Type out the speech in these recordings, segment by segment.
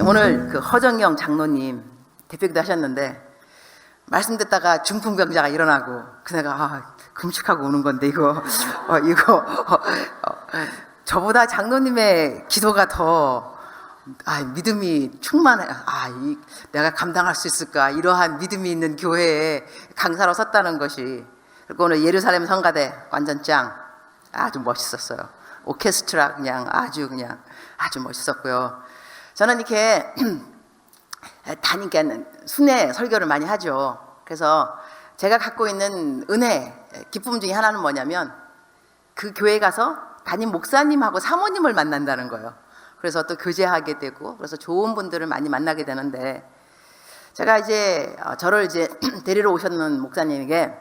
오늘 그 허정영 장로님 대표기도 하셨는데 말씀 듣다가 중풍병자가 일어나고 그 내가 금식하고 오는 건데 이거 저보다 장로님의 기도가 더 믿음이 충만해. 내가 감당할 수 있을까? 이러한 믿음이 있는 교회에 강사로 섰다는 것이. 그리고 오늘 예루살렘 성가대 완전 짱. 아주 멋있었어요. 오케스트라 아주 멋있었고요. 저는 이렇게 다니까 순회 설교를 많이 하죠. 그래서 제가 갖고 있는 은혜, 기쁨 중에 하나는 뭐냐면 그 교회 가서 담임 목사님하고 사모님을 만난다는 거예요. 그래서 또 교제하게 되고, 그래서 좋은 분들을 많이 만나게 되는데, 제가 이제 저를 이제 데리러 오셨는 목사님에게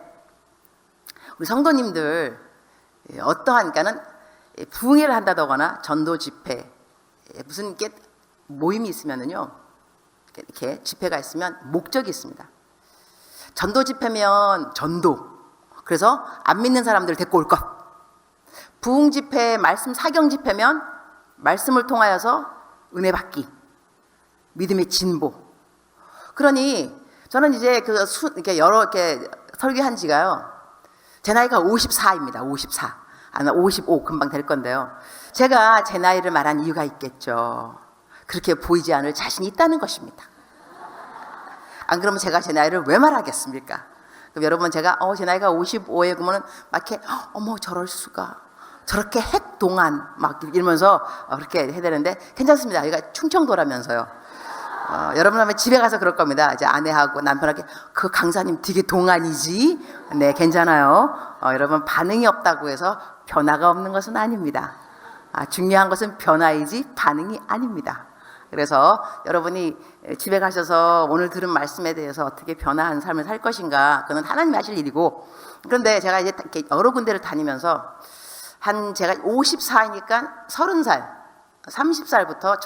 우리 성도님들 어떠한, 그러니까는 부흥회를 한다거나 전도 집회, 무슨 이렇게 모임이 있으면은요, 이렇게 집회가 있으면 목적이 있습니다. 전도 집회면 전도, 그래서 안 믿는 사람들 데리고 올 것. 부흥 집회, 말씀 사경 집회면 말씀을 통하여서 은혜 받기, 믿음의 진보. 그러니 저는 이제 이렇게 여러 이렇게 설교한 지가요, 제 나이가 54입니다. 54. 아마 55 금방 될 건데요. 제가 제 나이를 말한 이유가 있겠죠. 그렇게 보이지 않을 자신이 있다는 것입니다. 안 그러면 제가 제 나이를 왜 말하겠습니까? 그럼 여러분, 제가 제 나이가 55에 그러면 막 이렇게 어머 저럴 수가, 저렇게 핵동안 막 이러면서 그렇게 해야 되는데 괜찮습니다. 여기가 충청도라면서요. 여러분 아마 집에 가서 그럴 겁니다. 이제 아내하고 남편하고 그 강사님 되게 동안이지. 네, 괜찮아요. 여러분, 반응이 없다고 해서 변화가 없는 것은 아닙니다. 중요한 것은 변화이지 반응이 아닙니다. 그래서 여러분이 집에 가셔서 오늘 들은 말씀에 대해서 어떻게 변화한 삶을 살 것인가, 그건 하나님이 하실 일이고. 그런데 제가 이제 이렇게 여러 군데를 다니면서 제가 54이니까 30살, 30살부터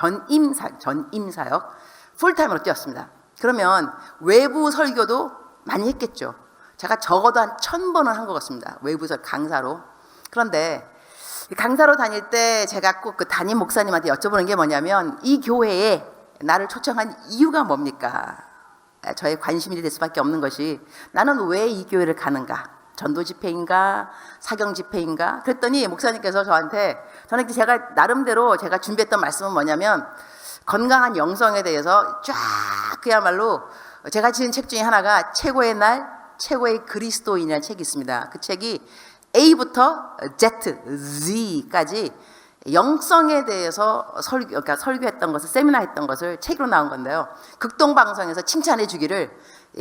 전임사역 풀타임으로 뛰었습니다. 그러면 외부 설교도 많이 했겠죠. 제가 적어도 한 1000번은 한 것 같습니다. 외부서 강사로. 그런데 강사로 다닐 때 제가 꼭 그 담임 목사님한테 여쭤보는 게 뭐냐면, 이 교회에 나를 초청한 이유가 뭡니까? 저의 관심이 될 수밖에 없는 것이, 나는 왜 이 교회를 가는가? 전도 집회인가? 사경 집회인가? 그랬더니 목사님께서 저한테, 저는 제가 나름대로 제가 준비했던 말씀은 뭐냐면, 건강한 영성에 대해서 쫙 그야말로, 제가 지은 책 중에 하나가 최고의 날, 최고의 그리스도인이라는 책이 있습니다. 그 책이 A부터 Z까지 영성에 대해서 그러니까 설교했던 것을, 세미나했던 것을 책으로 나온 건데요. 극동방송에서 칭찬해 주기를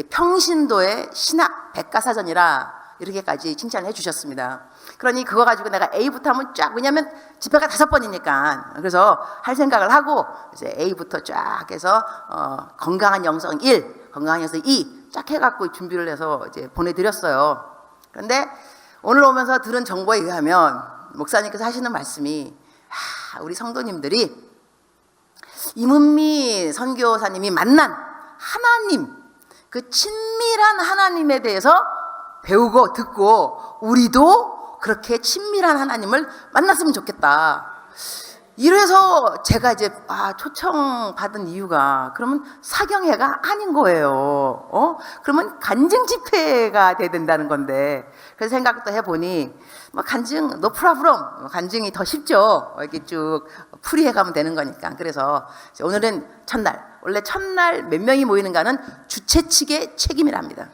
평신도의 신학 백과사전이라 이렇게까지 칭찬해 주셨습니다. 그러니 그거 가지고 내가 A부터 하면 쫙, 왜냐면 집회가 5번이니까, 그래서 할 생각을 하고 이제 A부터 쫙 해서 건강한 영성 1, 건강한 영성 2 쫙 해갖고 준비를 해서 이제 보내드렸어요. 그런데 오늘 오면서 들은 정보에 의하면 목사님께서 하시는 말씀이, 우리 성도님들이 이문미 선교사님이 만난 하나님, 그 친밀한 하나님에 대해서 배우고 듣고 우리도 그렇게 친밀한 하나님을 만났으면 좋겠다. 이래서 제가 이제 초청받은 이유가, 그러면 사경회가 아닌 거예요. 그러면 간증 집회가 돼야 된다는 건데, 그래서 생각도 해보니 간증 no problem, 간증이 더 쉽죠. 이렇게 쭉 풀이해 가면 되는 거니까. 그래서 오늘은 첫날, 원래 첫날 몇 명이 모이는가는 주최 측의 책임이랍니다.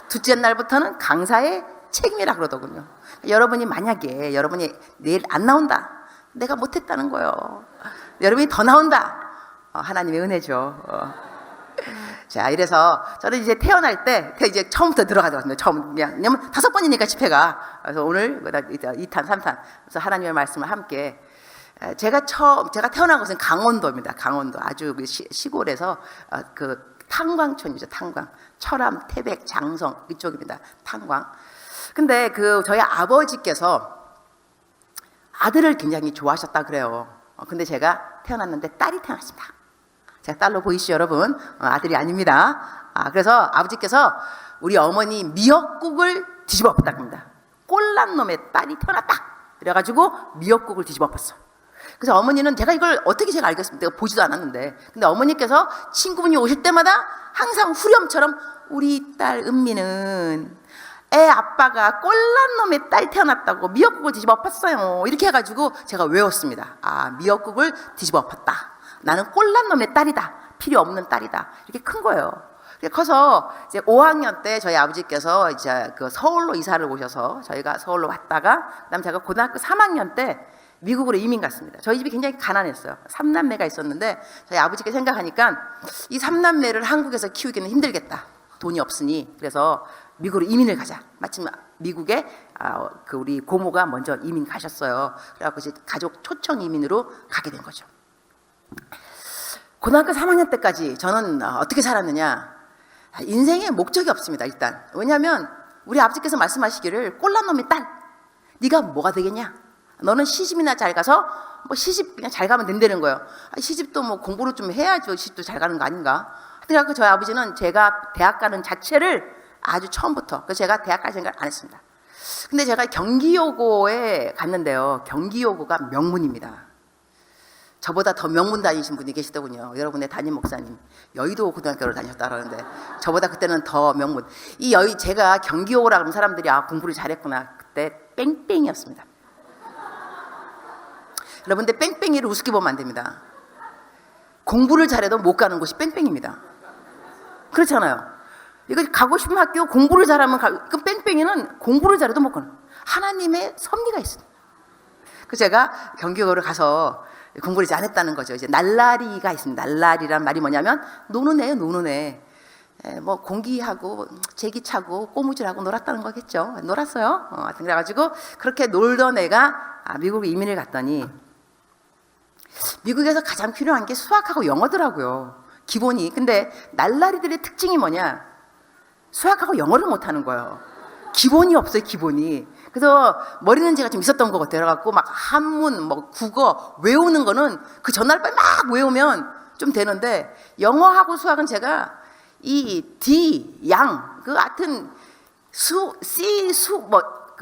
둘째 날부터는 강사의 책임이라 그러더군요. 여러분이 만약에 여러분이 내일 안 나온다, 내가 못했다는 거예요. 여러분이 더 나온다, 하나님의 은혜죠. 자, 이래서 저는 이제 태어날 때 이제 처음부터 들어가거든요. 왜냐면 5번이니까 집회가. 그래서 오늘 2탄 3탄 그래서 하나님의 말씀을 함께, 제가 태어난 곳은 강원도입니다. 강원도 아주 시골에서 그 탄광촌이죠. 탄광, 철암, 태백, 장성 이쪽입니다. 탄광. 근데 저희 아버지께서 아들을 굉장히 좋아하셨다 그래요. 근데 제가 태어났는데 딸이 태어났습니다. 제가 딸로 보이시죠, 여러분? 아들이 아닙니다. 그래서 아버지께서 우리 어머니 미역국을 뒤집어 엎었다 합니다. 꼴난 놈의 딸이 태어났다. 그래가지고 미역국을 뒤집어 엎었어. 그래서 어머니는 제가 이걸 어떻게 제가 알겠습니까? 내가 보지도 않았는데. 근데 어머니께서 친구분이 오실 때마다 항상 후렴처럼 우리 딸 은미는 애 아빠가 꼴난 놈의 딸 태어났다고 미역국을 뒤집어 엎었어요. 이렇게 해가지고 제가 외웠습니다. 아, 미역국을 뒤집어 엎었다. 나는 꼴난 놈의 딸이다. 필요 없는 딸이다. 이렇게 큰 거예요. 커서 이제 5학년 때 저희 아버지께서 이제 그 서울로 이사를 오셔서 저희가 서울로 왔다가 그다음 제가 고등학교 3학년 때 미국으로 이민 갔습니다. 저희 집이 굉장히 가난했어요. 3남매가 있었는데 저희 아버지께 생각하니까 이 3남매를 한국에서 키우기는 힘들겠다. 돈이 없으니 그래서 미국으로 이민을 가자. 마침 미국에 그 우리 고모가 먼저 이민 가셨어요. 그래갖고 이제 가족 초청 이민으로 가게 된 거죠. 고등학교 3학년 때까지 저는 어떻게 살았느냐? 인생에 목적이 없습니다. 일단 왜냐하면 우리 아버지께서 말씀하시기를 꼴난 놈의 딸, 네가 뭐가 되겠냐? 너는 시집이나 잘 가서 뭐 시집 그냥 잘 가면 된다는 거예요. 시집도 뭐 공부를 좀 해야죠. 시집도 잘 가는 거 아닌가? 그래서 저희 아버지는 제가 대학 가는 자체를 아주 처음부터, 그래서 제가 대학 갈 생각을 안 했습니다. 근데 제가 경기여고에 갔는데요. 경기여고가 명문입니다. 저보다 더 명문 다니신 분이 계시더군요. 여러분의 담임 목사님, 여의도 고등학교를 다녔다 그러는데 저보다 그때는 더 명문. 제가 경기여고라 그러면 사람들이 공부를 잘했구나. 그때 뺑뺑이였습니다. 여러분들 뺑뺑이를 우습게 보면 안 됩니다. 공부를 잘해도 못 가는 곳이 뺑뺑입니다. 그렇잖아요. 이거 가고 싶은 학교 공부를 잘하면 그 뺑뺑이는 공부를 잘해도 못 가는 하나님의 섭리가 있습니다. 그래서 제가 경기여고를 가서 공부를 이제 안 했다는 거죠. 이제 날라리가 있습니다. 날라리란 말이 뭐냐면 노는 애예요. 노는 애. 뭐 공기하고 제기차고 꼬무질하고 놀았다는 거겠죠. 놀았어요. 하여튼 그래가지고 그렇게 놀던 애가 미국 이민을 갔더니 미국에서 가장 필요한 게 수학하고 영어더라고요. 기본이. 근데 날라리들의 특징이 뭐냐? 수학하고 영어를 못하는 거예요. 기본이 없어요. 기본이. 그래서 머리는 제가 좀 있었던 것 같아요. 그래갖고 막 한문, 뭐 국어 외우는 거는 그 전날 빨리 막 외우면 좀 되는데 영어하고 수학은 제가 이 D, 양, 그 같은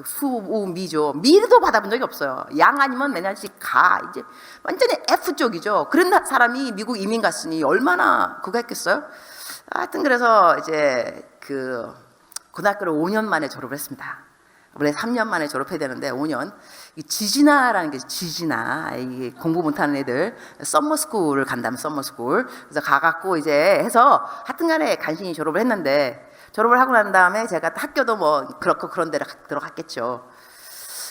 수미죠. 미도 받아본 적이 없어요. 양 아니면 맨날씩 가. 이제 완전히 F 쪽이죠. 그런 사람이 미국 이민 갔으니 얼마나 그거 했겠어요? 하여튼 그래서 이제 그 고등학교를 5년 만에 졸업을 했습니다. 원래 3년 만에 졸업해야 되는데 5년. 이 지지나라는 게 지지나 이 공부 못하는 애들 썸머스쿨을 간다면 썸머스쿨. 그래서 가갖고 이제 해서 하여튼간에 간신히 졸업을 했는데 졸업을 하고 난 다음에 제가 학교도 뭐 그렇고 그런 데를 들어갔겠죠.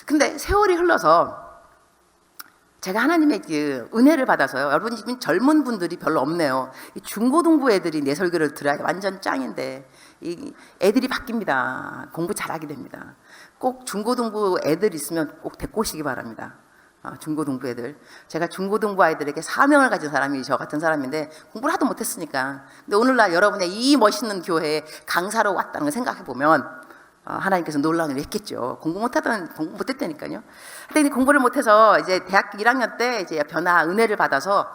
근데 세월이 흘러서 제가 하나님의 그 은혜를 받아서요. 여러분 지금 젊은 분들이 별로 없네요. 이 중고등부 애들이 내 설교를 들어야 완전 짱인데 이 애들이 바뀝니다. 공부 잘하게 됩니다. 꼭 중고등부 애들 있으면 꼭 데리고 오시기 바랍니다. 중고등부 애들. 제가 중고등부 아이들에게 사명을 가진 사람이 저 같은 사람인데 공부를 하도 못했으니까. 근데 오늘날 여러분의 이 멋있는 교회에 강사로 왔다는 걸 생각해 보면 하나님께서 놀라운 일을 했겠죠. 공부 못했다니까요. 근데 공부를 못해서 이제 대학교 1학년 때 이제 변화 은혜를 받아서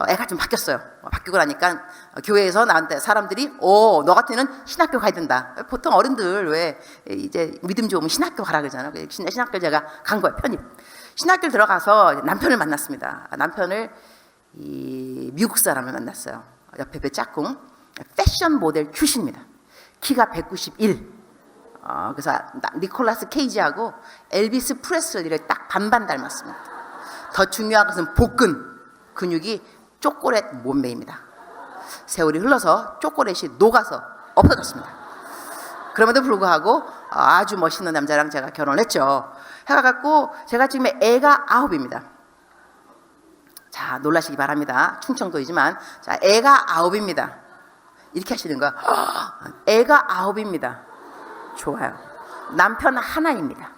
애가 좀 바뀌었어요. 바뀌고 나니까 교회에서 나한테 사람들이 너 같은 애는 신학교 가야 된다. 보통 어른들 왜 이제 믿음 좋으면 신학교 가라 그러잖아요. 신학교 제가 간 거예요. 편입. 신학교를 들어가서 남편을 만났습니다. 남편을 이 미국 사람을 만났어요. 옆에 배 짝꿍. 패션 모델 출신입니다. 키가 191. 그래서 니콜라스 케이지하고 엘비스 프레슬리를 딱 반반 닮았습니다. 더 중요한 것은 복근, 근육이 초콜릿 몸매입니다. 세월이 흘러서 초콜릿이 녹아서 없어졌습니다. 그럼에도 불구하고 아주 멋있는 남자랑 제가 결혼을 했죠. 해가지고 제가 지금 애가 9입니다. 자, 놀라시기 바랍니다. 충청도이지만 자, 애가 9입니다. 이렇게 하시는 거야. 애가 9입니다. 좋아요. 남편 하나입니다.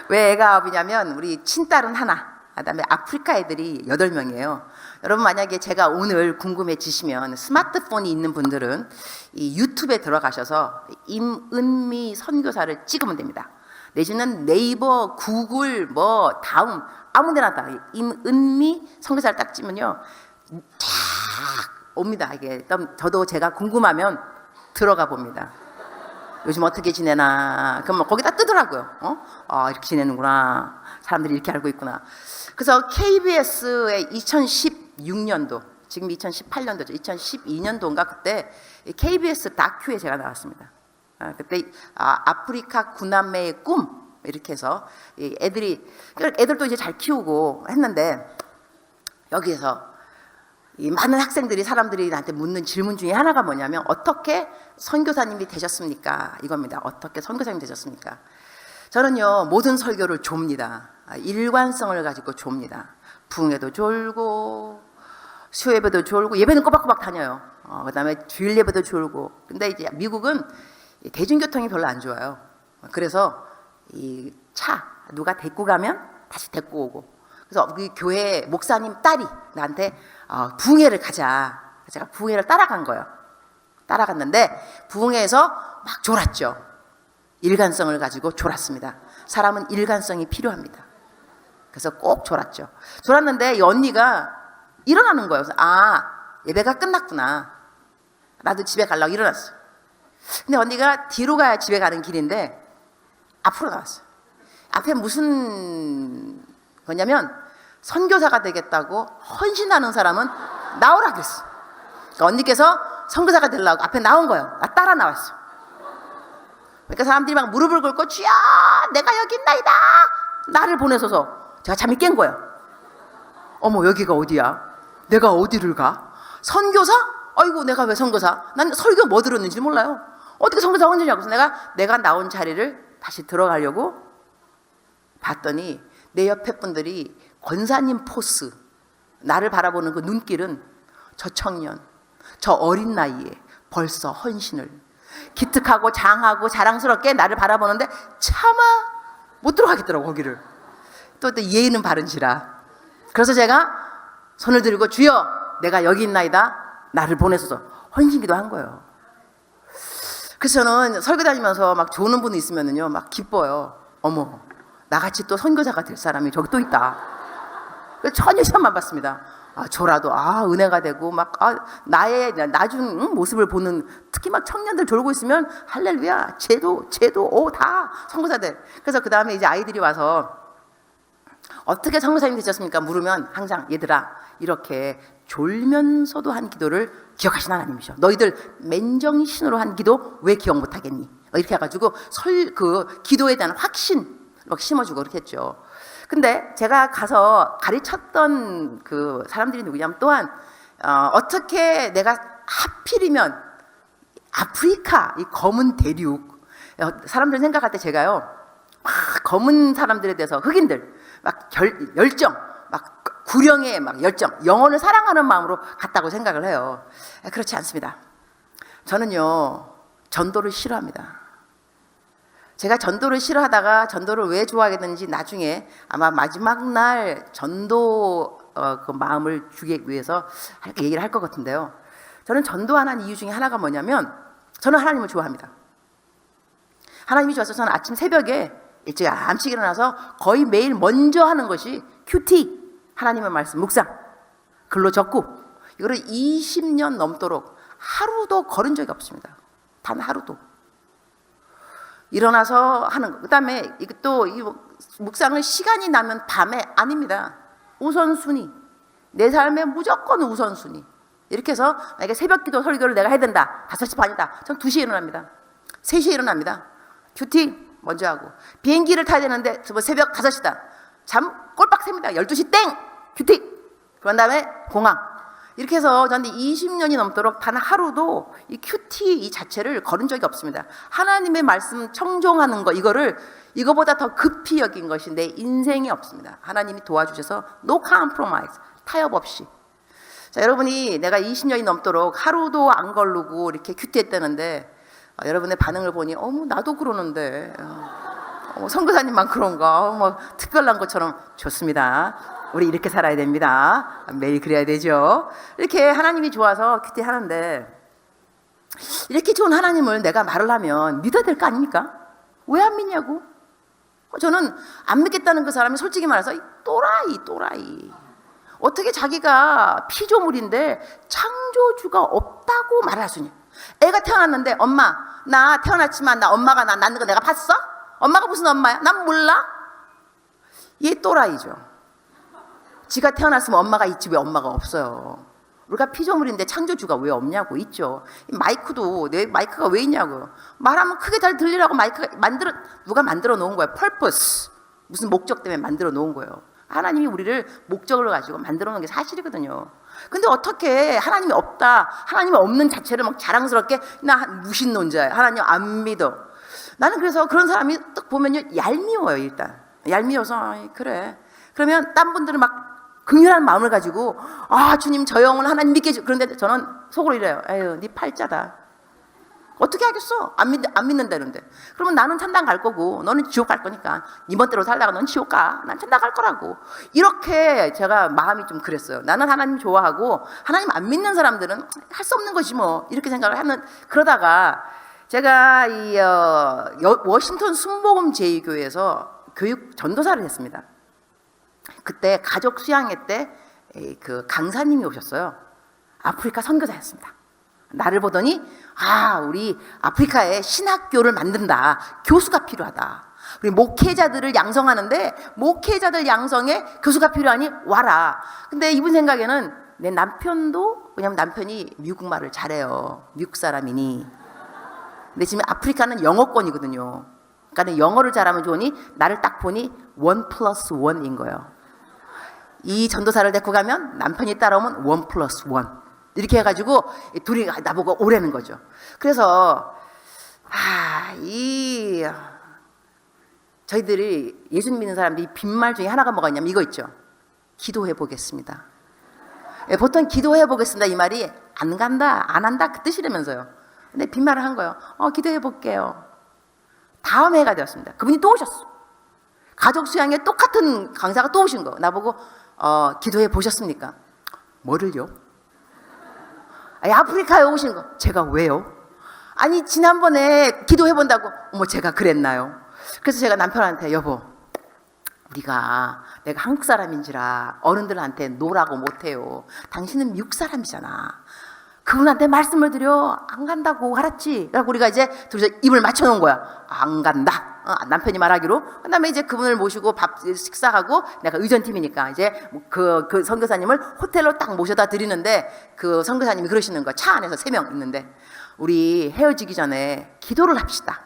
왜 애가 9이냐면 우리 친딸은 하나, 그다음에 아프리카 애들이 8명이에요. 여러분 만약에 제가 오늘 궁금해지시면 스마트폰이 있는 분들은 이 유튜브에 들어가셔서 임은미 선교사를 찍으면 됩니다. 내지는 네이버, 구글, 뭐 다음 아무데나 다 임은미 선교사를 딱 찍으면요 쫙 옵니다. 이게 저도 제가 궁금하면 들어가 봅니다. 요즘 어떻게 지내나. 그럼 거기다 뜨더라고요. 이렇게 지내는구나. 사람들이 이렇게 알고 있구나. 그래서 KBS의 2016년도, 지금 2018년도죠. 2012년도인가 그때 KBS 다큐에 제가 나왔습니다. 그때 아프리카 구남매의 꿈 이렇게 해서 애들도 이제 잘 키우고 했는데, 여기에서 이 많은 학생들이, 사람들이 나한테 묻는 질문 중에 하나가 뭐냐면, 어떻게 선교사님이 되셨습니까? 이겁니다. 어떻게 선교사님이 되셨습니까? 저는요, 모든 설교를 좁니다. 일관성을 가지고 좁니다. 부흥회도 졸고, 수요예배도 졸고, 예배는 꼬박꼬박 다녀요. 그 다음에 주일 예배도 졸고. 근데 이제 미국은 대중교통이 별로 안 좋아요. 그래서 이 차, 누가 데리고 가면 다시 데리고 오고. 그래서 우리 교회 목사님 딸이 나한테 부흥회를 가자. 제가 부흥회를 따라간 거예요. 따라갔는데 부흥회에서 막 졸았죠. 일관성을 가지고 졸았습니다. 사람은 일관성이 필요합니다. 그래서 꼭 졸았죠. 졸았는데 이 언니가 일어나는 거예요. 그래서 예배가 끝났구나. 나도 집에 가려고 일어났어. 근데 언니가 뒤로 가야 집에 가는 길인데 앞으로 나왔어요. 앞에 무슨 거냐면, 선교사가 되겠다고 헌신하는 사람은 나오라 그랬어. 그러니까 언니께서 선교사가 되려고 앞에 나온 거예요. 나 따라 나왔어. 그러니까 사람들이 막 무릎을 꿇고, 주여 내가 여기 있나이다, 나를 보내소서. 제가 잠이 깬 거예요. 어머, 여기가 어디야? 내가 어디를 가? 선교사? 아이고, 내가 왜 선교사? 난 설교 뭐 들었는지 몰라요. 어떻게 선교사 헌신이냐고. 그래서 내가 나온 자리를 다시 들어가려고 봤더니 내 옆에 분들이 권사님 포스, 나를 바라보는 그 눈길은, 저 청년, 저 어린 나이에 벌써 헌신을, 기특하고 장하고 자랑스럽게 나를 바라보는데 차마 못 들어가겠더라고, 거기를. 또 예의는 바른지라. 그래서 제가 손을 들고, 주여 내가 여기 있나이다, 나를 보내소서. 헌신기도 한 거예요. 그래서 저는 설교 다니면서 막 좋은 분이 있으면은요, 막 기뻐요. 어머, 나같이 또 선교사가 될 사람이 저기 또 있다. 전혀 시험만 받습니다. 저라도 은혜가 되고, 막 나의 나중 모습을 보는, 특히 막 청년들 졸고 있으면 할렐루야, 쟤도 다 선교사들. 그래서 그 다음에 이제 아이들이 와서 어떻게 선교사님 되셨습니까? 물으면 항상, 얘들아, 이렇게 졸면서도 한 기도를 기억하신 하나님이셔. 너희들 맨정신으로 한 기도 왜 기억 못하겠니? 이렇게 해가지고 그 기도에 대한 확신 막 심어주고 그렇게 했죠. 근데 제가 가서 가르쳤던 그 사람들이 누구냐면, 또한 어떻게 내가 하필이면 아프리카, 이 검은 대륙, 사람들 생각할 때 제가요, 막 검은 사람들에 대해서, 흑인들 막 열정, 막 구령의 막 열정, 영혼을 사랑하는 마음으로 갔다고 생각을 해요. 그렇지 않습니다. 저는요, 전도를 싫어합니다. 제가 전도를 싫어하다가 전도를 왜 좋아하게 됐는지 나중에 아마 마지막 날 전도 그 마음을 주기 위해서 얘기를 할 것 같은데요. 저는 전도하는 이유 중에 하나가 뭐냐면, 저는 하나님을 좋아합니다. 하나님이 좋아서 저는 아침 새벽에 일찍 암씩 일어나서 거의 매일 먼저 하는 것이 큐티, 하나님의 말씀 묵상, 글로 적고, 이거를 20년 넘도록 하루도 걸은 적이 없습니다. 단 하루도. 일어나서 하는 거. 그 다음에 또 이 묵상을 시간이 나면 밤에 아닙니다. 우선순위. 내 삶의 무조건 우선순위. 이렇게 해서 만약에 새벽기도 설교를 내가 해야 된다. 5시 반이다. 전 2시에 일어납니다. 3시에 일어납니다. 큐티 먼저 하고. 비행기를 타야 되는데 새벽 5시다. 잠 꼴박 셉니다. 12시 땡! 큐티! 그런 다음에 공항. 이렇게 해서 저는 20년이 넘도록 단 하루도 이 큐티 이 자체를 걸은 적이 없습니다. 하나님의 말씀 청종하는 거, 이거보다 더 급히 여긴 것이 내 인생에 없습니다. 하나님이 도와주셔서 no compromise, 타협 없이. 자, 여러분이 내가 20년이 넘도록 하루도 안 걸르고 이렇게 큐티했다는데, 여러분의 반응을 보니 어머 나도 그러는데, 선교사님만 그런가, 뭐 특별한 것처럼. 좋습니다. 우리 이렇게 살아야 됩니다. 매일 그래야 되죠. 이렇게 하나님이 좋아서 큐티 하는데, 이렇게 좋은 하나님을 내가 말을 하면 믿어야 될 거 아닙니까? 왜 안 믿냐고? 저는 안 믿겠다는 그 사람이 솔직히 말해서 또라이. 어떻게 자기가 피조물인데 창조주가 없다고 말할 수 있냐? 애가 태어났는데 엄마 나 태어났지만 나 엄마가 나 낳는 거 내가 봤어? 엄마가 무슨 엄마야? 난 몰라. 얘 또라이죠. 지가 태어났으면 엄마가 있지 왜 엄마가 없어요. 우리가 피조물인데 창조주가 왜 없냐고. 있죠. 마이크도 내 마이크가 왜 있냐고. 말하면 크게 잘 들리라고 마이크가 누가 만들어 놓은 거야. 펄퍼스. 무슨 목적 때문에 만들어 놓은 거예요. 하나님이 우리를 목적을 가지고 만들어 놓은 게 사실이거든요. 근데 어떻게 하나님이 없다, 하나님이 없는 자체를 막 자랑스럽게 나 무신론자야, 하나님 안 믿어. 나는 그래서 그런 사람이 딱 보면요 얄미워요. 일단 얄미워서 그래. 그러면 딴 분들은 막 긍휼한 마음을 가지고 주님 저 영혼 하나님 믿게 해줘. 그런데 저는 속으로 이래요. 에휴 네 팔자다. 어떻게 하겠어? 안 믿는다는데. 그러면 나는 천당 갈 거고 너는 지옥 갈 거니까 이번 대로 살다가 넌 지옥 가. 난 천당 갈 거라고. 이렇게 제가 마음이 좀 그랬어요. 나는 하나님 좋아하고 하나님 안 믿는 사람들은 할 수 없는 거지 뭐 이렇게 생각을 하는. 그러다가 제가 이 워싱턴 순복음 제2교회에서 교육 전도사를 했습니다. 그때 가족 수양회 때 그 강사님이 오셨어요. 아프리카 선교사였습니다. 나를 보더니 우리 아프리카에 신학교를 만든다. 교수가 필요하다. 우리 목회자들을 양성하는데 목회자들 양성에 교수가 필요하니 와라. 근데 이분 생각에는 내 남편도, 왜냐면 남편이 미국말을 잘해요. 미국 사람이니. 근데 지금 아프리카는 영어권이거든요. 그러니까 영어를 잘하면 좋으니 나를 딱 보니 1+1인 거예요. 이 전도사를 데리고 가면 남편이 따라오면 1+1 이렇게 해가지고 둘이 나보고 오라는 거죠. 그래서 저희들이 예수 믿는 사람들이 빈말 중에 하나가 뭐가 있냐면 이거 있죠. 기도해 보겠습니다. 보통 기도해 보겠습니다 이 말이 안 간다 안 한다 그 뜻이라면서요. 근데 빈말을 한 거예요. 기도해 볼게요. 다음 해가 되었습니다. 그분이 또 오셨어. 가족 수양에 똑같은 강사가 또 오신 거. 나보고 기도해 보셨습니까? 뭐를요? 아프리카에 오신 거. 제가 왜요? 아니 지난번에 기도해 본다고. 제가 그랬나요? 그래서 제가 남편한테 여보 내가 한국 사람인지라 어른들한테 노라고 못해요. 당신은 미국 사람이잖아. 그분한테 말씀을 드려. 안 간다고. 알았지? 그래서 우리가 이제 둘이서 입을 맞춰놓은 거야. 안 간다. 남편이 말하기로. 그 다음에 이제 그분을 모시고 밥 식사하고, 내가 의전팀이니까 이제 그 선교사님을 호텔로 딱 모셔다 드리는데, 그 선교사님이 그러시는 거야. 차 안에서 3명 있는데, 우리 헤어지기 전에 기도를 합시다.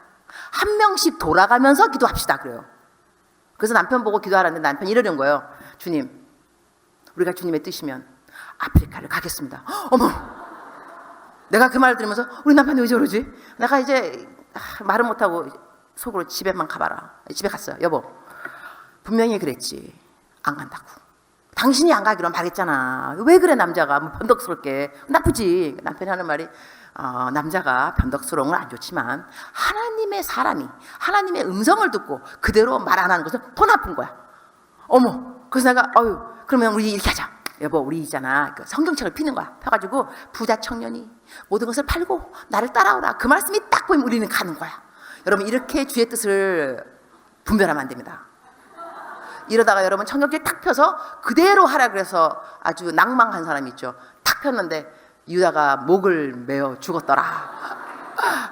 한 명씩 돌아가면서 기도합시다. 그래요. 그래서 남편 보고 기도하라는데 남편이 이러는 거예요. 주님, 우리가 주님의 뜻이면 아프리카를 가겠습니다. 어머! 내가 그 말을 들으면서 우리 남편이 왜 저러지? 내가 이제 말은 못하고 속으로 집에만 가봐라. 집에 갔어요. 여보 분명히 그랬지. 안 간다고. 당신이 안 가기로 말했잖아. 왜 그래 남자가 변덕스럽게. 나쁘지. 남편이 하는 말이 남자가 변덕스러운 건 안 좋지만 하나님의 사람이 하나님의 음성을 듣고 그대로 말 안 하는 것은 더 나쁜 거야. 어머. 그래서 내가 그러면 우리 이렇게 하자. 여보 우리 있잖아 성경책을 피는 거야. 펴가지고 부자 청년이 모든 것을 팔고 나를 따라오라. 그 말씀이 딱 보이면 우리는 가는 거야. 여러분 이렇게 주의 뜻을 분별하면 안 됩니다. 이러다가 여러분 청경책 탁 펴서 그대로 하라 그래서 아주 낭망한 사람이 있죠. 탁 폈는데 유다가 목을 메어 죽었더라.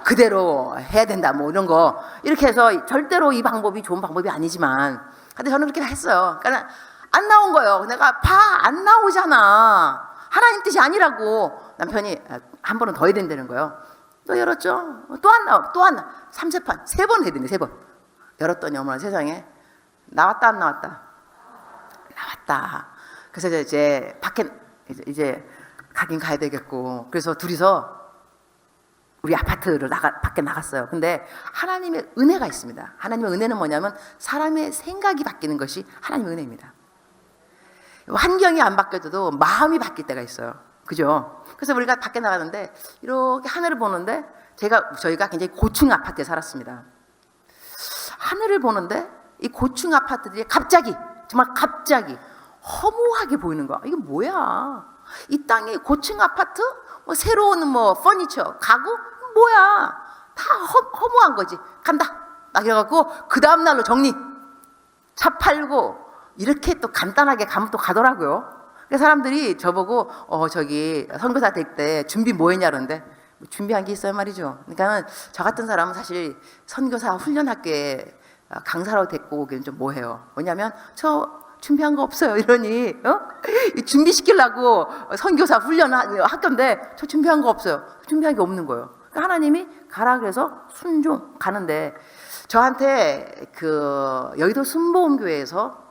그대로 해야 된다 뭐 이런 거. 이렇게 해서 절대로 이 방법이 좋은 방법이 아니지만 근데 저는 그렇게 했어요. 그러니까 안 나온 거예요. 내가 안 나오잖아. 하나님 뜻이 아니라고. 남편이 한 번은 더 해야 된다는 거예요. 또 열었죠. 또 안 나와. 3세판 3번 해야 되네. 3번 열었더니 어머나 세상에 나왔다 안 나왔다. 나왔다. 그래서 이제 밖에 이제 가긴 가야 되겠고. 그래서 둘이서 우리 아파트를 밖에 나갔어요. 근데 하나님의 은혜가 있습니다. 하나님의 은혜는 뭐냐면 사람의 생각이 바뀌는 것이 하나님의 은혜입니다. 환경이 안 바뀌어도 마음이 바뀔 때가 있어요. 그죠? 그래서 우리가 밖에 나가는데 이렇게 하늘을 보는데 저희가 굉장히 고층 아파트에 살았습니다. 하늘을 보는데 이 고층 아파트들이 정말 갑자기 허무하게 보이는 거야. 이게 뭐야? 이 땅에 고층 아파트, 새로운 퍼니처, 가구 뭐야? 다 허무한 거지. 간다. 막 이래갖고 그 다음 날로 정리. 차 팔고 이렇게 또 간단하게 가면 또 가더라고요. 그래서 사람들이 저보고 저기 선교사 될 때 준비 뭐 했냐 그러는데 준비한 게 있어요 말이죠. 그러니까 저 같은 사람은 사실 선교사 훈련학교에 강사로 데리고 오기는 좀 뭐해요. 왜냐하면 저 준비한 거 없어요 이러니 준비시키려고 선교사 훈련 학교인데 저 준비한 거 없어요. 준비한 게 없는 거예요. 그러니까 하나님이 가라 그래서 순종 가는데 저한테 그 여의도 순복음교회에서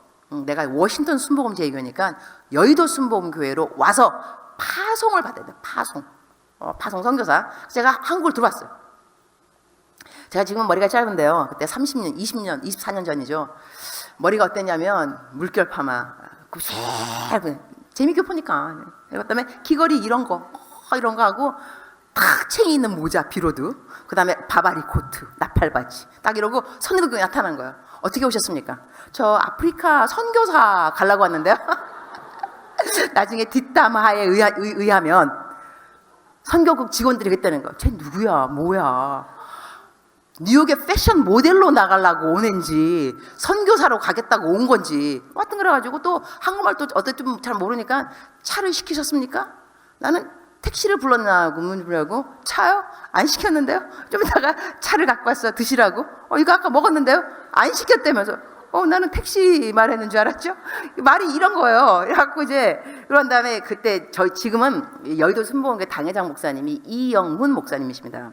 내가 워싱턴 순복음 제일교회니까 여의도 순복음교회로 와서 파송을 받아야 돼요. 파송 선교사. 제가 한국을 들어왔어요. 제가 지금 머리가 짧은데요. 그때 30년, 20년, 24년 전이죠. 머리가 어땠냐면 물결 파마. 재밌게 보니까. 그다음에 귀걸이 이런 거 하고 탁 챙이 있는 모자 비로드. 그다음에 바바리 코트, 나팔 바지. 딱 이러고 선교교에 나타난 거예요. 어떻게 오셨습니까? 저 아프리카 선교사 가려고 왔는데요. 나중에 뒷담화에 의하면 선교국 직원들이 그랬다는 거야. 쟤 누구야? 뭐야? 뉴욕에 패션 모델로 나가려고 오는지 선교사로 가겠다고 온 건지 하여튼 그래가지고 또 한국말 또 어떻게 좀 잘 모르니까 차를 시키셨습니까? 나는 택시를 불렀냐고 물으려고 차요? 안 시켰는데요? 좀 이따가 차를 갖고 왔어 드시라고. 이거 아까 먹었는데요? 안 시켰다면서. 나는 택시 말했는 줄 알았죠? 말이 이런 거예요. 그래갖고 이제 그런 다음에 그때 지금은 여의도 순복음교회 당회장 목사님이 이영훈 목사님이십니다.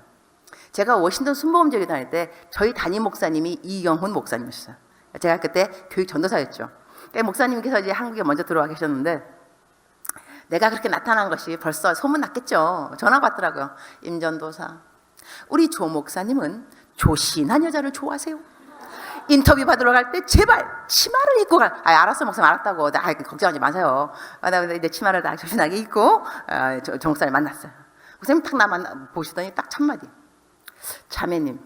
제가 워싱턴 순복음교회 다닐 때 저희 담임 목사님이 이영훈 목사님이셨어요. 제가 그때 교육 전도사였죠. 그러니까 목사님께서 이제 한국에 먼저 들어와 계셨는데 내가 그렇게 나타난 것이 벌써 소문 났겠죠. 전화 받더라고요. 임 전도사, 우리 조 목사님은 조신한 여자를 좋아하세요. 인터뷰 받으러 갈 때 제발 치마를 입고 가. 알았어 목사님 알았다고. 걱정하지 마세요. 나 이제 치마를 다 조신하게 입고 조 목사님 만났어요. 목사님 딱 나만 보시더니 딱 첫마디. 자매님.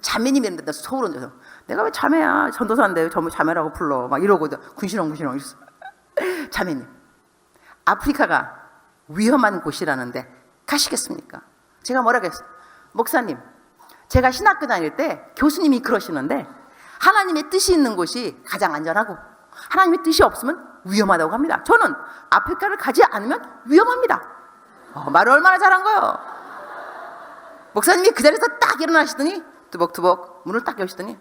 자매님 이랬는데 소름 돋아서 내가 왜 자매야? 전도사인데 전부 자매라고 불러. 막 이러고 군시렁 이랬어. 자매님, 아프리카가 위험한 곳이라는데 가시겠습니까? 제가 뭐라고 했어요? 목사님, 제가 신학교 다닐 때 교수님이 그러시는데 하나님의 뜻이 있는 곳이 가장 안전하고 하나님의 뜻이 없으면 위험하다고 합니다. 저는 아프리카를 가지 않으면 위험합니다. 말을 얼마나 잘한 거예요. 목사님이 그 자리에서 딱 일어나시더니 투벅투벅 문을 딱 여시더니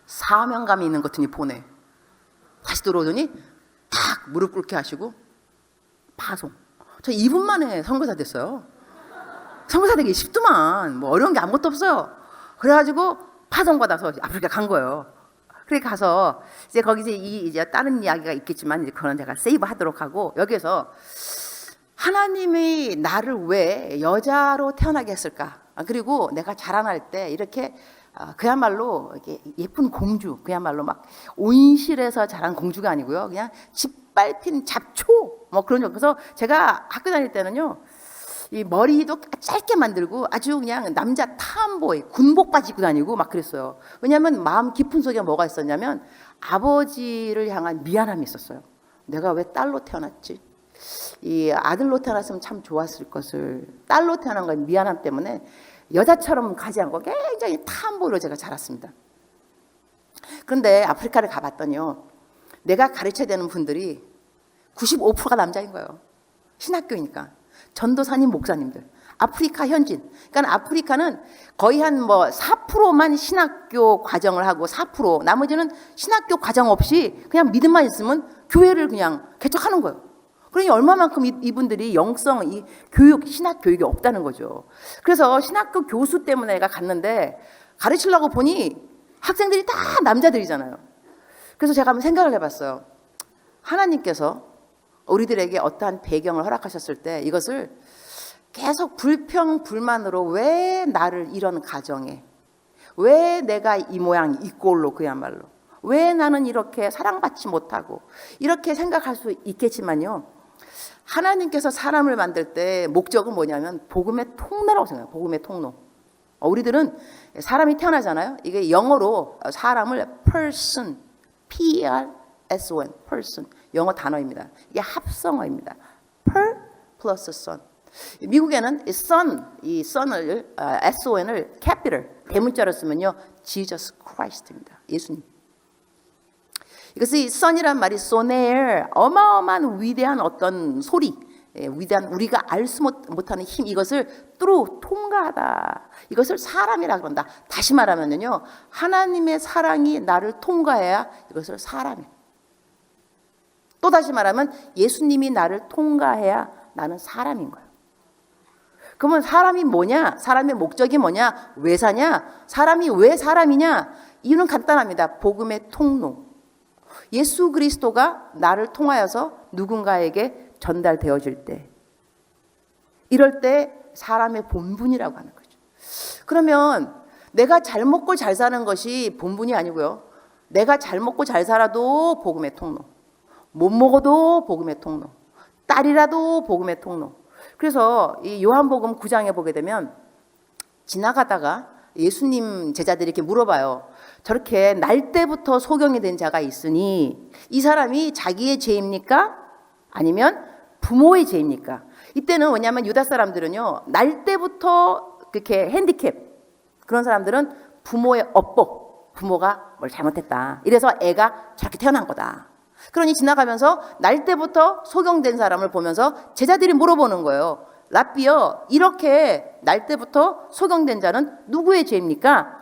사명감이 있는 것 같으니 보내. 다시 들어오더니 딱 무릎 꿇게 하시고 파송. 저 2분 만에 선교사 됐어요. 선교사 되기 쉽더만. 뭐 어려운 게 아무것도 없어요. 그래가지고 파송 받아서 아프리카 간 거예요. 그래 가서 이제 거기서 이제 다른 이야기가 있겠지만 이제 그건 제가 세이브 하도록 하고 여기에서 하나님이 나를 왜 여자로 태어나게 했을까? 그리고 내가 자라날 때 이렇게 그야말로 이렇게 예쁜 공주, 그야말로 막 온실에서 자란 공주가 아니고요. 그냥 짓밟힌 잡초 뭐 그런 거. 그래서 제가 학교 다닐 때는요. 이 머리도 짧게 만들고 아주 그냥 남자 탐보이 군복 바지 입고 다니고 막 그랬어요. 왜냐하면 마음 깊은 속에 뭐가 있었냐면 아버지를 향한 미안함이 있었어요. 내가 왜 딸로 태어났지? 이 아들로 태어났으면 참 좋았을 것을 딸로 태어난 건 미안함 때문에 여자처럼 가지 않고 굉장히 탐보이로 제가 자랐습니다. 그런데 아프리카를 가봤더니요. 내가 가르쳐야 되는 분들이 95%가 남자인 거예요. 신학교이니까. 전도사님, 목사님들. 아프리카 현진. 그러니까 아프리카는 거의 한 뭐 4%만 신학교 과정을 하고 4%, 나머지는 신학교 과정 없이 그냥 믿음만 있으면 교회를 그냥 개척하는 거예요. 그러니 얼마만큼 이분들이 영성, 이 교육, 신학 교육이 없다는 거죠. 그래서 신학교 교수 때문에 내가 갔는데 가르치려고 보니 학생들이 다 남자들이잖아요. 그래서 제가 한번 생각을 해봤어요. 하나님께서 우리들에게 어떠한 배경을 허락하셨을 때 이것을 계속 불평, 불만으로 왜 나를 이런 가정에, 왜 내가 이 모양, 이 꼴로 그야말로, 왜 나는 이렇게 사랑받지 못하고 이렇게 생각할 수 있겠지만요. 하나님께서 사람을 만들 때 목적은 뭐냐면 복음의 통로라고 생각해요. 복음의 통로. 우리들은 사람이 태어나잖아요. 이게 영어로 사람을 person, P-E-R-S-O-N, person. 영어 단어입니다. 이게 합성어입니다. per plus son. 미국에는 son, 이 son을 S-O-N을 capital 대문자로 쓰면요, Jesus Christ입니다. 예수님. 이것이 son이란 말이 soner, 어마어마한 위대한 어떤 소리, 위대한 우리가 알 수 못하는 힘, 이것을 통과하다. 이것을 사람이라 그런다. 다시 말하면요, 하나님의 사랑이 나를 통과해야 이것을 사람이에요. 또 다시 말하면 예수님이 나를 통과해야 나는 사람인 거예요. 그러면 사람이 뭐냐? 사람의 목적이 뭐냐? 왜 사냐? 사람이 왜 사람이냐? 이유는 간단합니다. 복음의 통로. 예수 그리스도가 나를 통하여서 누군가에게 전달되어질 때, 이럴 때 사람의 본분이라고 하는 거죠. 그러면 내가 잘 먹고 잘 사는 것이 본분이 아니고요, 내가 잘 먹고 잘 살아도 복음의 통로, 못 먹어도 복음의 통로, 딸이라도 복음의 통로. 그래서 이 요한복음 9장에 보게 되면 지나가다가 예수님 제자들이 이렇게 물어봐요. 저렇게 날 때부터 소경이 된 자가 있으니 이 사람이 자기의 죄입니까? 아니면 부모의 죄입니까? 이때는 왜냐하면 유다 사람들은요, 날 때부터 그렇게 핸디캡, 그런 사람들은 부모의 업복, 부모가 뭘 잘못했다, 이래서 애가 저렇게 태어난 거다. 그러니 지나가면서 날 때부터 소경된 사람을 보면서 제자들이 물어보는 거예요. 랍비여, 이렇게 날 때부터 소경된 자는 누구의 죄입니까?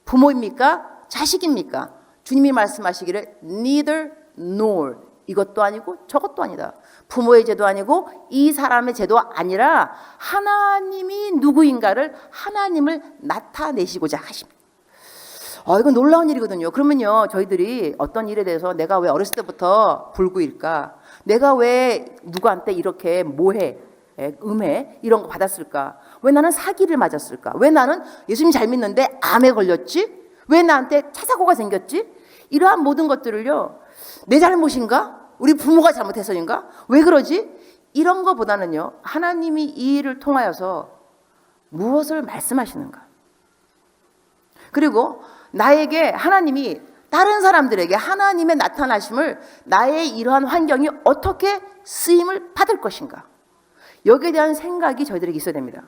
부모입니까? 자식입니까? 주님이 말씀하시기를 neither nor, 이것도 아니고 저것도 아니다. 부모의 죄도 아니고 이 사람의 죄도 아니라 하나님이 누구인가를, 하나님을 나타내시고자 하십니다. 이건 놀라운 일이거든요. 그러면요, 저희들이 어떤 일에 대해서 내가 왜 어렸을 때부터 불구일까? 내가 왜 누구한테 이렇게 모해, 음해 이런 거 받았을까? 왜 나는 사기를 맞았을까? 왜 나는 예수님 잘 믿는데 암에 걸렸지? 왜 나한테 차 사고가 생겼지? 이러한 모든 것들을요, 내 잘못인가? 우리 부모가 잘못해서인가? 왜 그러지? 이런 거보다는요, 하나님이 이 일을 통하여서 무엇을 말씀하시는가? 그리고 나에게 하나님이, 다른 사람들에게 하나님의 나타나심을 나의 이러한 환경이 어떻게 쓰임을 받을 것인가? 여기에 대한 생각이 저희들에게 있어야 됩니다.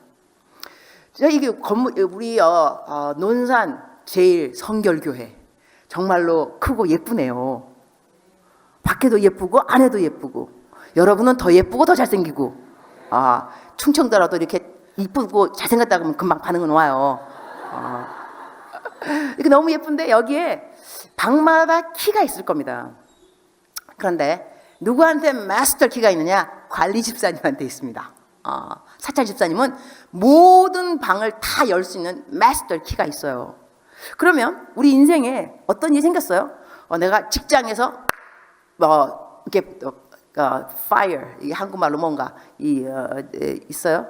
이게 우리 논산 제일 성결교회 정말로 크고 예쁘네요. 밖에도 예쁘고 안에도 예쁘고, 여러분은 더 예쁘고 더 잘생기고, 충청도라도 이렇게 이쁘고 잘생겼다 그러면 금방 반응은 와요. 이렇게 너무 예쁜데 여기에 방마다 키가 있을 겁니다. 그런데 누구한테 마스터 키가 있느냐? 관리 집사님한테 있습니다. 사찰 집사님은 모든 방을 다 열 수 있는 마스터 키가 있어요. 그러면 우리 인생에 어떤 일이 생겼어요? 내가 직장에서 이렇게 fire, 이게 한국말로 뭔가 있어요?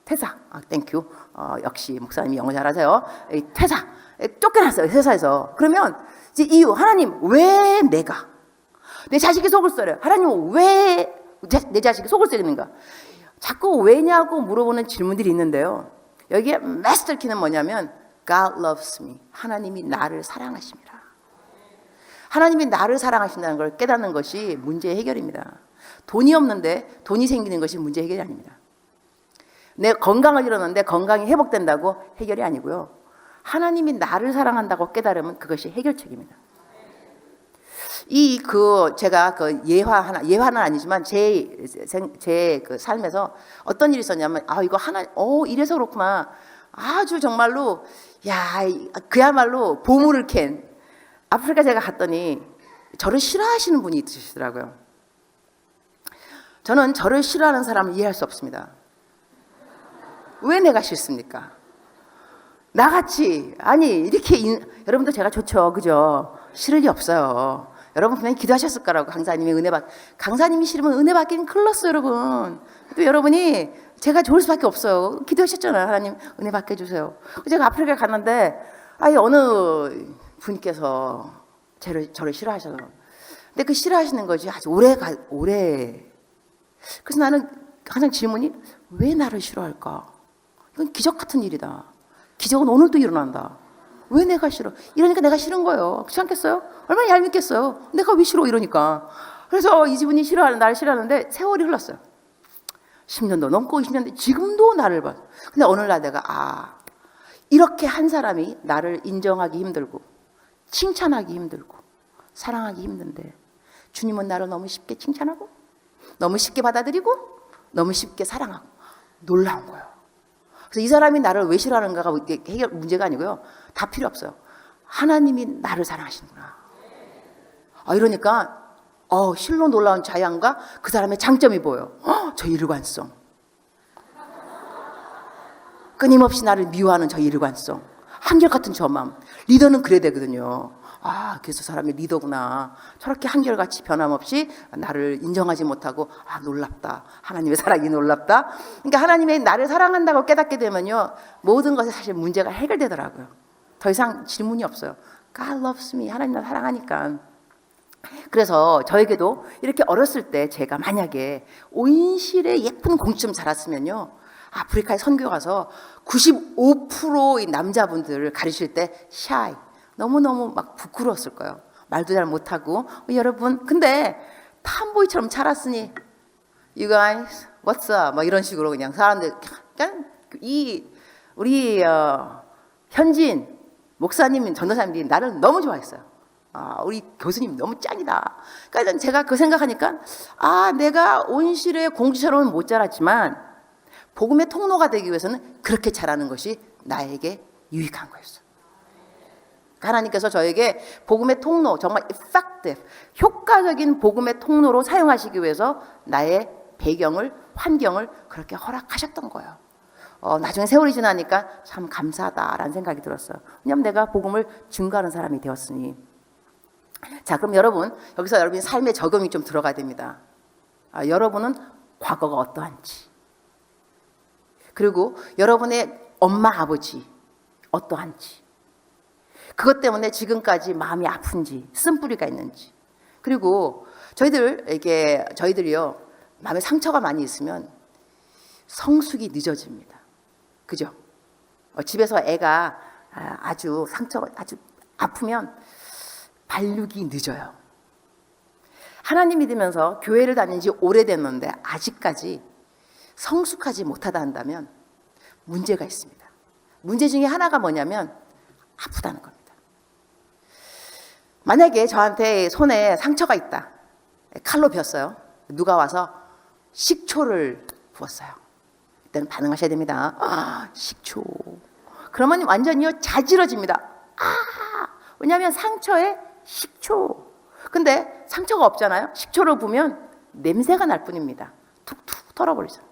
퇴사. 땡큐. 역시 목사님이 영어 잘하세요. 퇴사. 쫓겨났어요, 회사에서. 그러면 이제 이유, 하나님, 왜 내가? 내 자식이 속을 썰어요. 하나님, 왜 내 자식이 속을 썰리는가? 자꾸 왜냐고 물어보는 질문들이 있는데요, 여기에 마스터 키는 뭐냐면 God loves me. 하나님이 나를 사랑하십니다. 하나님이 나를 사랑하신다는 걸 깨닫는 것이 문제의 해결입니다. 돈이 없는데 돈이 생기는 것이 문제 해결이 아닙니다. 내 건강을 잃었는데 건강이 회복된다고 해결이 아니고요, 하나님이 나를 사랑한다고 깨달으면 그것이 해결책입니다. 제가 예화는 아니지만 제 그 삶에서 어떤 일이 있었냐면, 이거 이래서 그렇구나. 아주 정말로, 그야말로 보물을 캔, 아프리카 제가 갔더니 저를 싫어하시는 분이 있으시더라고요. 저는 저를 싫어하는 사람을 이해할 수 없습니다. 왜 내가 싫습니까? 나같이, 여러분도 제가 좋죠, 그죠? 싫을 리 없어요. 여러분 분명히 기도하셨을 거라고. 강사님이 싫으면 은혜 받기는 큰일 났어요, 여러분. 또 여러분이 제가 좋을 수밖에 없어요. 기도하셨잖아요. 하나님 은혜 받게 해주세요. 제가 아프리카에 갔는데 어느 분께서 저를 싫어하셔서, 근데 그 싫어하시는 것이 아주 오래. 그래서 나는 항상 질문이, 왜 나를 싫어할까? 이건 기적 같은 일이다. 기적은 오늘도 일어난다. 왜 내가 싫어? 이러니까 내가 싫은 거예요. 그렇지 않겠어요? 얼마나 얄밉겠어요. 내가 왜 싫어? 이러니까. 그래서 이 지분이 나를 싫어하는데 세월이 흘렀어요. 10년도 넘고 20년도, 지금도 나를 봐. 근데 어느 날 내가 이렇게 한 사람이 나를 인정하기 힘들고 칭찬하기 힘들고 사랑하기 힘든데, 주님은 나를 너무 쉽게 칭찬하고 너무 쉽게 받아들이고 너무 쉽게 사랑하고. 놀라운 거예요. 그래서 이 사람이 나를 왜 싫어하는가가 해결 문제가 아니고요. 다 필요 없어요. 하나님이 나를 사랑하시는구나. 이러니까 실로 놀라운 자양과 그 사람의 장점이 보여요. 저 일관성. 끊임없이 나를 미워하는 저 일관성. 한결같은 저 마음. 리더는 그래야 되거든요. 그래서 사람이 리더구나. 저렇게 한결같이 변함없이 나를 인정하지 못하고 놀랍다. 하나님의 사랑이 놀랍다. 그러니까 하나님의 나를 사랑한다고 깨닫게 되면요, 모든 것에 사실 문제가 해결되더라고요. 더 이상 질문이 없어요. God loves me. 하나님 나를 사랑하니까. 그래서 저에게도 이렇게 어렸을 때 제가 만약에 온실에 예쁜 공주처럼 자랐으면요, 아프리카에 선교 가서 95%의 남자분들을 가르칠 때 shy, 너무너무 막 부끄러웠을 거예요. 말도 잘 못하고. 여러분, 근데 탐보이처럼 자랐으니 You guys, what's up? 막 이런 식으로 그냥 사람들, 그냥 우리 현진 목사님, 전도사님들이 나를 너무 좋아했어요. 우리 교수님 너무 짱이다. 그러니까 제가 그 생각하니까 내가 온실의 공주처럼은 못 자랐지만 복음의 통로가 되기 위해서는 그렇게 자라는 것이 나에게 유익한 거였어요. 하나님께서 저에게 복음의 통로, 정말 effective, 효과적인 복음의 통로로 사용하시기 위해서 나의 배경을, 환경을 그렇게 허락하셨던 거예요. 나중에 세월이 지나니까 참 감사하다라는 생각이 들었어요. 왜냐하면 내가 복음을 증거하는 사람이 되었으니. 자, 그럼 여러분, 여기서 여러분의 삶의 적용이 좀 들어가야 됩니다. 여러분은 과거가 어떠한지, 그리고 여러분의 엄마, 아버지 어떠한지, 그것 때문에 지금까지 마음이 아픈지, 쓴뿌리가 있는지, 그리고 저희들이요, 마음에 상처가 많이 있으면 성숙이 늦어집니다. 그죠? 집에서 애가 상처가 아주 아프면 발육이 늦어요. 하나님 믿으면서 교회를 다닌 지 오래됐는데 아직까지 성숙하지 못하다 한다면 문제가 있습니다. 문제 중에 하나가 뭐냐면 아프다는 겁니다. 만약에 저한테 손에 상처가 있다. 칼로 베었어요. 누가 와서 식초를 부었어요. 이때는 반응하셔야 됩니다. 식초. 그러면 완전히요 자지러집니다. 왜냐하면 상처에 식초. 근데 상처가 없잖아요. 식초를 부으면 냄새가 날 뿐입니다. 툭툭 털어버리죠.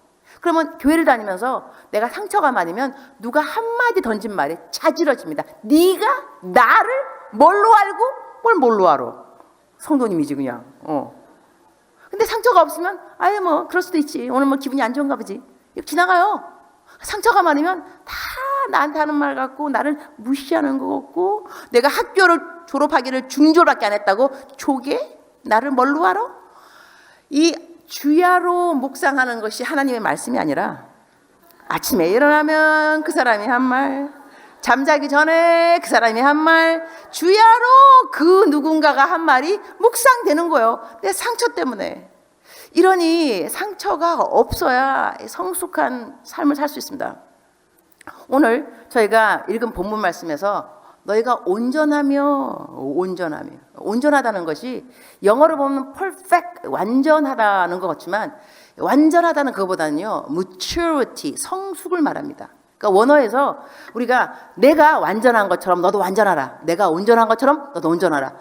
그러면 교회를 다니면서 내가 상처가 많으면 누가 한마디 던진 말에 자지러집니다. 네가 나를 뭘로 알고 뭘로 알아? 성도님이지 그냥. 근데 상처가 없으면 뭐 그럴 수도 있지. 오늘 뭐 기분이 안 좋은가 보지. 이렇게 지나가요. 상처가 많으면 다 나한테 하는 말 같고 나를 무시하는 것 같고 내가 학교를 졸업하기를 중졸밖에 안 했다고 조개? 나를 뭘로 알아? 이 주야로 묵상하는 것이 하나님의 말씀이 아니라 아침에 일어나면 그 사람이 한 말, 잠자기 전에 그 사람이 한 말, 주야로 그 누군가가 한 말이 묵상되는 거예요. 내 상처 때문에. 이러니 상처가 없어야 성숙한 삶을 살 수 있습니다. 오늘 저희가 읽은 본문 말씀에서 너희가 온전하다는 것이 영어로 보면 perfect, 완전하다는 것 같지만 완전하다는 것보다는요 maturity, 성숙을 말합니다. 그러니까 원어에서 우리가 내가 완전한 것처럼 너도 완전하라, 내가 온전한 것처럼 너도 온전하라.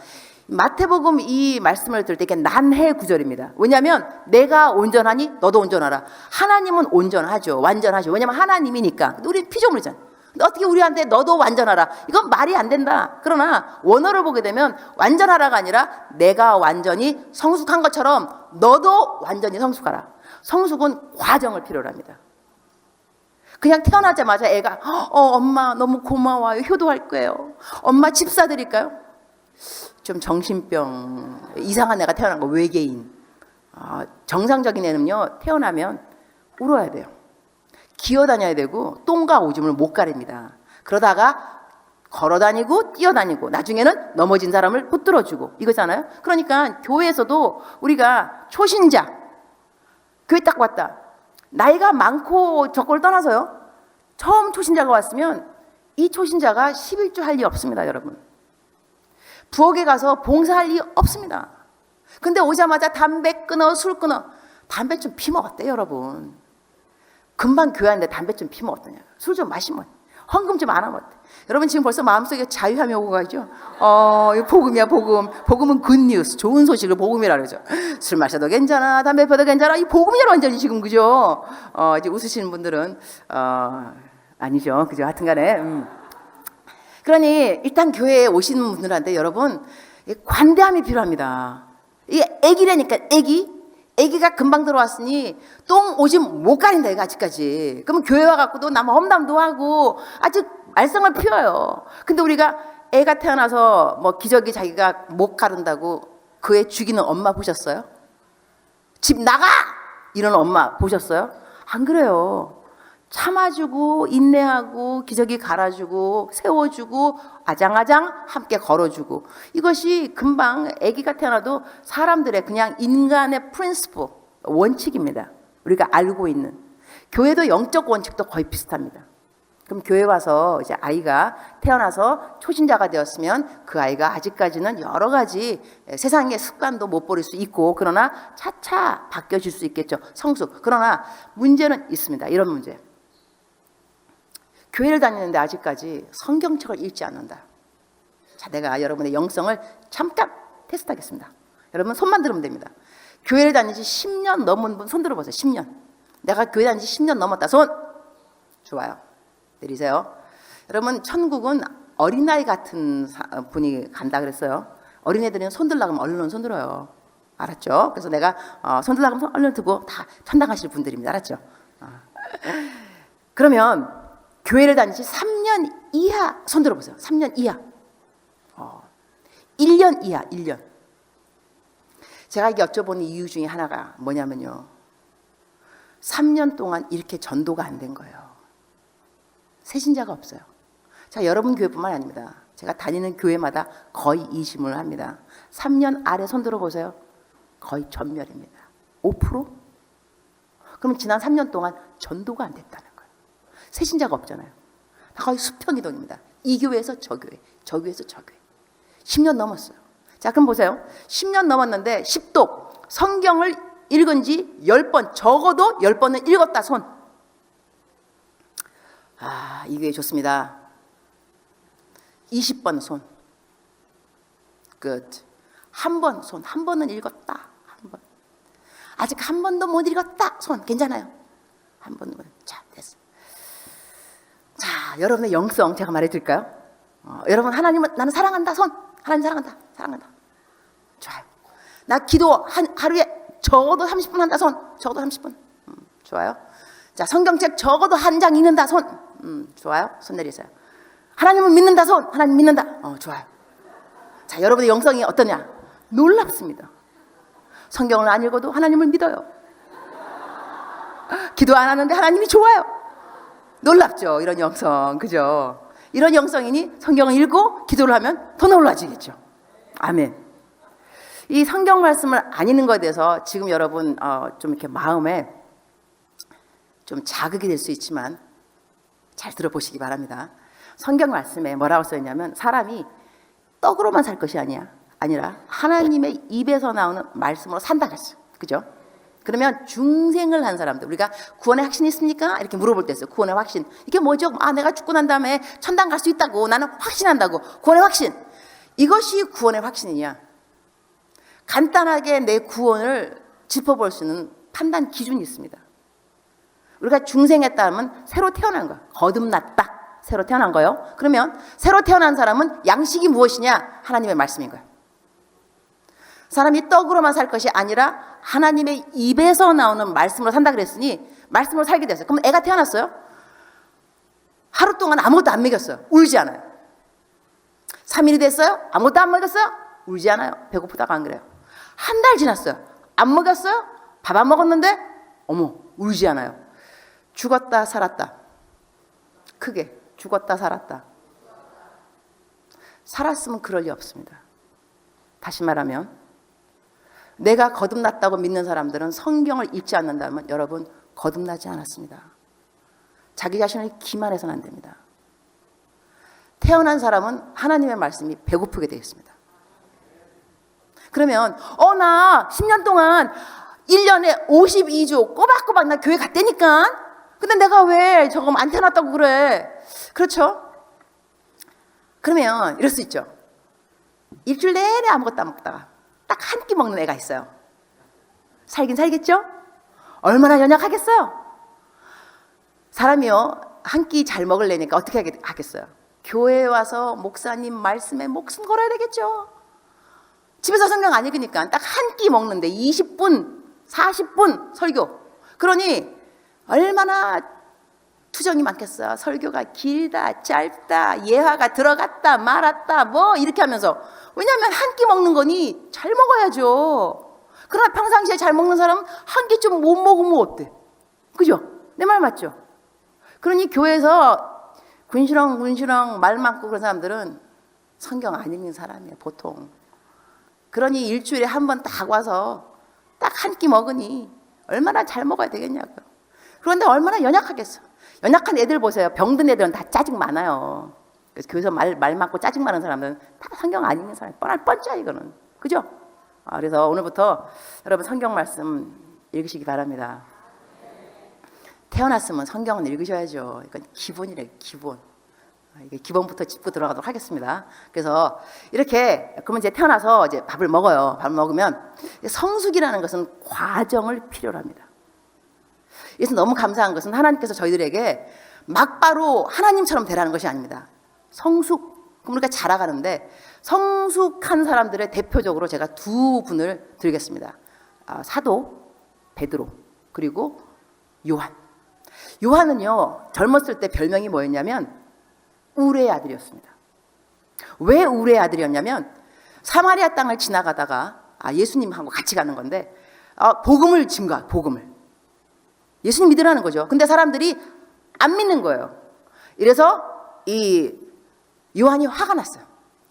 마태복음 이 말씀을 들을 때 이게 난해 구절입니다. 왜냐하면 내가 온전하니 너도 온전하라. 하나님은 온전하죠, 완전하죠. 왜냐하면 하나님이니까. 우리 피조물이잖아. 근데 어떻게 우리한테 너도 완전하라, 이건 말이 안 된다. 그러나 원어를 보게 되면 완전하라가 아니라 내가 완전히 성숙한 것처럼 너도 완전히 성숙하라. 성숙은 과정을 필요로 합니다. 그냥 태어나자마자 애가 엄마 너무 고마워요, 효도할 거예요, 엄마 집 사드릴까요? 좀 정신병 이상한 애가 태어난 거, 외계인. 정상적인 애는요 태어나면 울어야 돼요. 기어다녀야 되고 똥과 오줌을 못 가립니다. 그러다가 걸어다니고 뛰어다니고 나중에는 넘어진 사람을 붙들어주고 이거잖아요. 그러니까 교회에서도 우리가 초신자, 교회 딱 왔다, 나이가 많고 적고를 떠나서요, 처음 초신자가 왔으면 이 초신자가 11조 할 일 없습니다. 여러분, 부엌에 가서 봉사할 일 없습니다. 근데 오자마자 담배 끊어, 술 끊어, 담배 좀 피먹었대 여러분. 금방 교회 왔는데 담배 좀 피먹었더냐. 술 좀 마시면, 헌금 좀 안 하면 어때? 여러분 지금 벌써 마음속에 자유함이 오고 가죠. 이거 복음이야 복음. 복음은 굿뉴스, 좋은 소식을 복음이라 그러죠. 술 마셔도 괜찮아, 담배 피워도 괜찮아. 이 복음이야 완전히 지금, 그죠? 이제 웃으시는 분들은 아니죠, 그죠? 하여튼간에 그러니 일단 교회에 오시는 분들한테 여러분 관대함이 필요합니다. 이게 애기라니까, 애기가 금방 들어왔으니 똥 오줌 못 가린다 이거 아직까지. 그러면 교회 와갖고도 남 험담도 하고 아직 말썽을 피워요. 근데 우리가 애가 태어나서 뭐 기저귀 자기가 못 가른다고 그 애 죽이는 엄마 보셨어요? 집 나가! 이런 엄마 보셨어요? 안 그래요. 참아주고 인내하고 기저귀 갈아주고 세워주고 아장아장 함께 걸어주고, 이것이 금방 아기가 태어나도 사람들의 그냥 인간의 프린시플, 원칙입니다. 우리가 알고 있는. 교회도 영적 원칙도 거의 비슷합니다. 그럼 교회 와서 이제 아이가 태어나서 초신자가 되었으면 그 아이가 아직까지는 여러 가지 세상의 습관도 못 버릴 수 있고, 그러나 차차 바뀌어질 수 있겠죠. 성숙. 그러나 문제는 있습니다. 이런 문제. 교회를 다니는데 아직까지 성경책을 읽지 않는다. 자, 내가 여러분의 영성을 잠깐 테스트하겠습니다. 여러분 손만 들으면 됩니다. 교회를 다닌 지 10년 넘은 분 손 들어보세요. 10년. 내가 교회 다닌 지 10년 넘었다. 손. 좋아요. 내리세요. 여러분 천국은 어린아이 같은 분이 간다 그랬어요. 어린애들은 손 들라고 하면 얼른 손 들어요. 알았죠? 그래서 내가 손 들라고 하면 얼른 들고 다 천당 가실 분들입니다. 알았죠? 그러면 교회를 다닌 지 3년 이하 손 들어보세요. 3년 이하. 1년 이하. 1년. 제가 이게 여쭤보는 이유 중에 하나가 뭐냐면요, 3년 동안 이렇게 전도가 안 된 거예요. 새신자가 없어요. 자, 여러분 교회뿐만 아닙니다. 제가 다니는 교회마다 거의 이심을 합니다. 3년 아래 손 들어보세요. 거의 전멸입니다. 5%? 그럼 지난 3년 동안 전도가 안 됐다는 거예요. 새신자가 없잖아요. 거의 수평이동입니다. 이 교회에서 저 교회, 저 교회에서 저 교회. 10년 넘었어요. 자, 그럼 보세요. 10년 넘었는데 10독 성경을 읽은 지 10번, 적어도 10번은 읽었다 손. 이 교회 좋습니다. 20번 손. 끝. 한 번 손. 한 번은 읽었다. 한 번. 아직 한 번도 못 읽었다 손. 괜찮아요. 한 번은. 자, 됐어. 자, 여러분의 영성 제가 말해드릴까요? 여러분 하나님은 나는 사랑한다 손. 하나님 사랑한다. 사랑한다. 좋아요. 나 기도 하루에 적어도 30분 한다 손. 적어도 30분. 좋아요. 자, 성경책 적어도 한 장 읽는다 손. 좋아요. 손 내리세요. 하나님을 믿는다 손. 하나님 믿는다. 좋아요. 자, 여러분의 영성이 어떠냐? 놀랍습니다. 성경을 안 읽어도 하나님을 믿어요. 기도 안 하는데 하나님이 좋아요. 놀랍죠? 이런 영성. 그죠? 이런 영성이니 성경을 읽고 기도를 하면 더 놀라지겠죠. 아멘. 이 성경 말씀을 안 읽는 것에 대해서 지금 여러분 좀 이렇게 마음에 좀 자극이 될 수 있지만 잘 들어보시기 바랍니다. 성경 말씀에 뭐라고 써있냐면 사람이 떡으로만 살 것이 아니라 하나님의 입에서 나오는 말씀으로 산다 그랬어요. 그죠? 그러면 중생을 한 사람들, 우리가 구원의 확신이 있습니까? 이렇게 물어볼 때 있어요. 구원의 확신. 이게 뭐죠? 내가 죽고 난 다음에 천당 갈 수 있다고 나는 확신한다고. 구원의 확신. 이것이 구원의 확신이냐? 간단하게 내 구원을 짚어볼 수 있는 판단 기준이 있습니다. 우리가 중생했다면 새로 태어난 거야. 거듭났다. 새로 태어난 거예요. 그러면 새로 태어난 사람은 양식이 무엇이냐? 하나님의 말씀인 거예요. 사람이 떡으로만 살 것이 아니라 하나님의 입에서 나오는 말씀으로 산다 그랬으니 말씀으로 살게 됐어요. 그럼 애가 태어났어요. 하루 동안 아무것도 안 먹였어요. 울지 않아요. 3일이 됐어요. 아무것도 안 먹였어요. 울지 않아요. 배고프다가 안 그래요. 한 달 지났어요. 안 먹였어요. 밥 안 먹었는데 어머, 울지 않아요. 죽었다 살았다. 크게 죽었다 살았다. 살았으면 그럴 리 없습니다. 다시 말하면 내가 거듭났다고 믿는 사람들은 성경을 읽지 않는다면 여러분 거듭나지 않았습니다. 자기 자신을 기만해서는 안 됩니다. 태어난 사람은 하나님의 말씀이 배고프게 되어 있습니다. 그러면 나 10년 동안 1년에 52주 꼬박꼬박 나 교회 갔다니까. 근데 내가 왜 저거 안 태어났다고 그래? 그렇죠? 그러면 이럴 수 있죠. 일주일 내내 아무것도 안 먹다가 딱 한 끼 먹는 애가 있어요. 살긴 살겠죠? 얼마나 연약하겠어요? 사람이요, 한 끼 잘 먹으려니까 어떻게 하겠어요? 교회에 와서 목사님 말씀에 목숨 걸어야 되겠죠? 집에서 성경 안 읽으니까 딱 한 끼 먹는데 20분, 40분 설교. 그러니 얼마나 투정이 많겠어요. 설교가 길다, 짧다, 예화가 들어갔다, 말았다, 뭐 이렇게 하면서. 왜냐하면 한 끼 먹는 거니 잘 먹어야죠. 그러나 평상시에 잘 먹는 사람은 한 끼 좀 못 먹으면 어때? 그죠? 내 말 맞죠? 그러니 교회에서 군시렁 말 많고 그런 사람들은 성경 안 읽는 사람이에요, 보통. 그러니 일주일에 한 번 딱 와서 딱 한 끼 먹으니 얼마나 잘 먹어야 되겠냐고요. 그런데 얼마나 연약하겠어. 연약한 애들 보세요. 병든 애들은 다 짜증 많아요. 그래서 교회에서 말 많고 짜증 많은 사람들은 다 성경 안 읽는 사람. 뻔뻔짜 이거는. 그죠? 그래서 오늘부터 여러분 성경 말씀 읽으시기 바랍니다. 태어났으면 성경은 읽으셔야죠. 이건 기본이래요, 기본. 이게 기본부터 짚고 들어가도록 하겠습니다. 그래서 이렇게 그러면 이제 태어나서 이제 밥을 먹어요. 밥을 먹으면 성숙이라는 것은 과정을 필요로 합니다. 그래서 너무 감사한 것은 하나님께서 저희들에게 막바로 하나님처럼 되라는 것이 아닙니다. 성숙, 그러니까 자라가는데 성숙한 사람들의 대표적으로 제가 두 분을 드리겠습니다. 사도 베드로 그리고 요한. 요한은요, 젊었을 때 별명이 뭐였냐면 우레의 아들이었습니다. 왜 우레의 아들이었냐면 사마리아 땅을 지나가다가 예수님하고 같이 가는 건데 복음을 증거, 복음을 예수님 믿으라는 거죠. 근데 사람들이 안 믿는 거예요. 이래서 이 요한이 화가 났어요.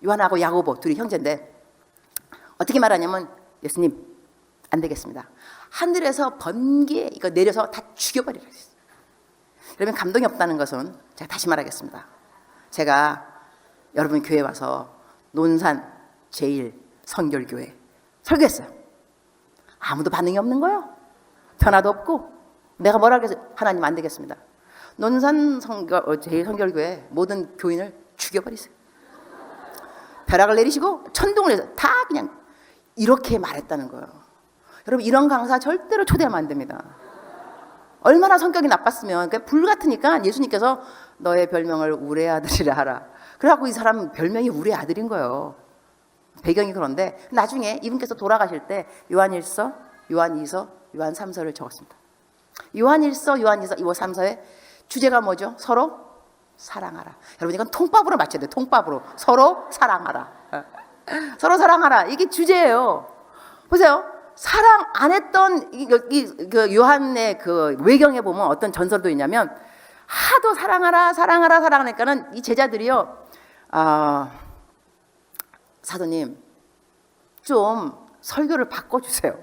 요한하고 야고보 둘이 형제인데 어떻게 말하냐면 예수님 안 되겠습니다. 하늘에서 번개 이거 내려서 다 죽여버리라 했어요. 그러면 감동이 없다는 것은 제가 다시 말하겠습니다. 제가 여러분 교회에 와서 논산 제1선결교회 설교했어요. 아무도 반응이 없는 거예요. 변화도 없고 내가 뭐라 그래서 하나님 안 되겠습니다. 논산 제1선결교회 모든 교인을 죽여버리세요. 벼락을 내리시고 천둥을 해서 다 그냥 이렇게 말했다는 거예요. 여러분 이런 강사 절대로 초대하면 안 됩니다. 얼마나 성격이 나빴으면 그러니까 불 같으니까 예수님께서 너의 별명을 우레 아들이라 하라. 그래갖고 이 사람 별명이 우레 아들인 거예요. 배경이 그런데 나중에 이분께서 돌아가실 때 요한 1서, 요한 2서, 요한 3서를 적었습니다. 요한 1서, 요한 2서, 요 3서의 주제가 뭐죠? 서로 사랑하라. 여러분 이건 통밥으로 맞춰야 돼요. 통밥으로. 서로 사랑하라. 서로 사랑하라. 이게 주제예요. 보세요. 사랑 안 했던 그 요한의 그 외경에 보면 어떤 전설도 있냐면 하도 사랑하라 사랑하니까는 이 제자들이요, 사도님 좀 설교를 바꿔주세요.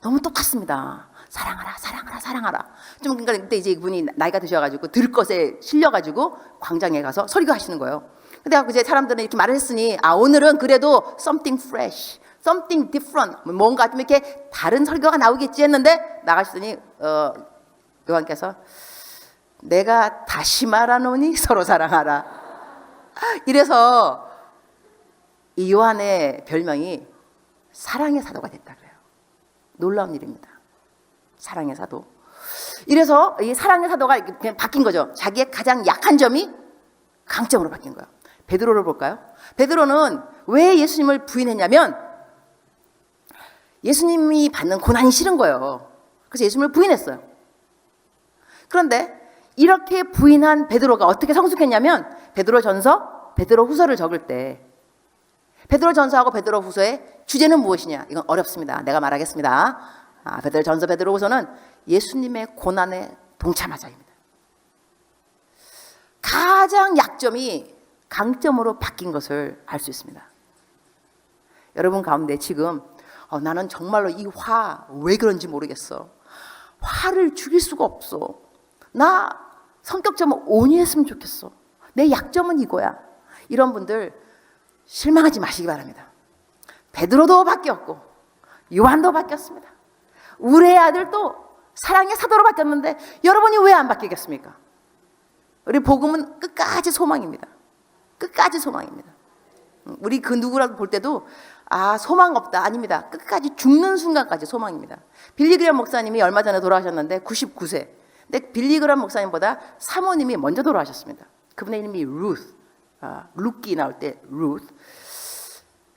너무 똑같습니다. 사랑하라. 좀 그러니까 그때 이제 이분이 나이가 드셔가지고 들 것에 실려가지고 광장에 가서 설교하시는 거예요. 근데 이제 사람들은 이렇게 말을 했으니 오늘은 그래도 something fresh, something different, 뭔가 좀 이렇게 다른 설교가 나오겠지 했는데 나가시더니 요한께서 내가 다시 말하노니 서로 사랑하라. 이래서 이 요한의 별명이 사랑의 사도가 됐다 그래요. 놀라운 일입니다. 사랑의 사도. 이래서 이 사랑의 사도가 그냥 바뀐 거죠. 자기의 가장 약한 점이 강점으로 바뀐 거예요. 베드로를 볼까요? 베드로는 왜 예수님을 부인했냐면 예수님이 받는 고난이 싫은 거예요. 그래서 예수님을 부인했어요. 그런데 이렇게 부인한 베드로가 어떻게 성숙했냐면 베드로전서, 베드로후서를 적을 때 베드로전서하고 베드로후서의 주제는 무엇이냐? 이건 어렵습니다. 내가 말하겠습니다. 베드로전서, 베드로후서는 예수님의 고난에 동참하자입니다. 가장 약점이 강점으로 바뀐 것을 알 수 있습니다. 여러분 가운데 지금 나는 정말로 이 화 왜 그런지 모르겠어. 화를 죽일 수가 없어. 나 성격 좀 온유했으면 좋겠어. 내 약점은 이거야. 이런 분들 실망하지 마시기 바랍니다. 베드로도 바뀌었고 요한도 바뀌었습니다. 우리의 아들도 사랑의 사도로 바뀌었는데 여러분이 왜 안 바뀌겠습니까? 우리 복음은 끝까지 소망입니다. 끝까지 소망입니다. 우리 그 누구라도 볼 때도 소망 없다. 아닙니다. 끝까지 죽는 순간까지 소망입니다. 빌리 그레이엄 목사님이 얼마 전에 돌아가셨는데 99세. 근데 빌리 그레이엄 목사님보다 사모님이 먼저 돌아가셨습니다. 그분의 이름이 루스. 룻기 나올 때 루스.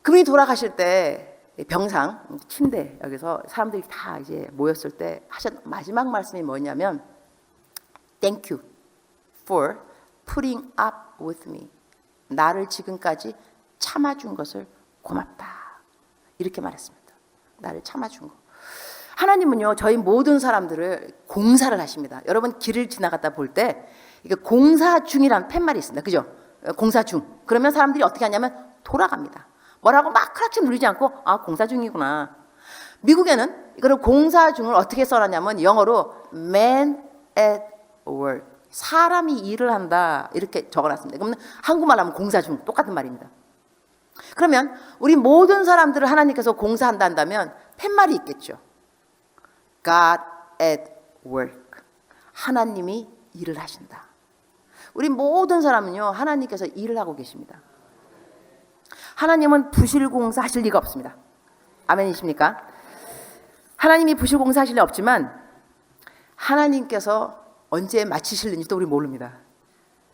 그분이 돌아가실 때 병상 침대 여기서 사람들이 다 이제 모였을 때 하신 마지막 말씀이 뭐냐면 Thank you for putting up with me. 나를 지금까지 참아준 것을 고맙다. 이렇게 말했습니다. 나를 참아준 거. 하나님은요, 저희 모든 사람들을 공사를 하십니다. 여러분 길을 지나갔다 볼 때 이게 공사 중이라는 팻말이 있습니다. 그죠? 공사 중. 그러면 사람들이 어떻게 하냐면 돌아갑니다. 뭐라고 막 크락치 누르지 않고 공사 중이구나. 미국에는 이거를 공사 중을 어떻게 써놨냐면 영어로 man at work. 사람이 일을 한다 이렇게 적어놨습니다. 그러면 한국말로 하면 공사 중 똑같은 말입니다. 그러면 우리 모든 사람들을 하나님께서 공사한다 한다면 팻말이 있겠죠. God at work. 하나님이 일을 하신다. 우리 모든 사람은요 하나님께서 일을 하고 계십니다. 하나님은 부실공사 하실 리가 없습니다. 아멘이십니까? 하나님이 부실공사 하실 리 없지만 하나님께서 언제 마치실는지도 우리 모릅니다.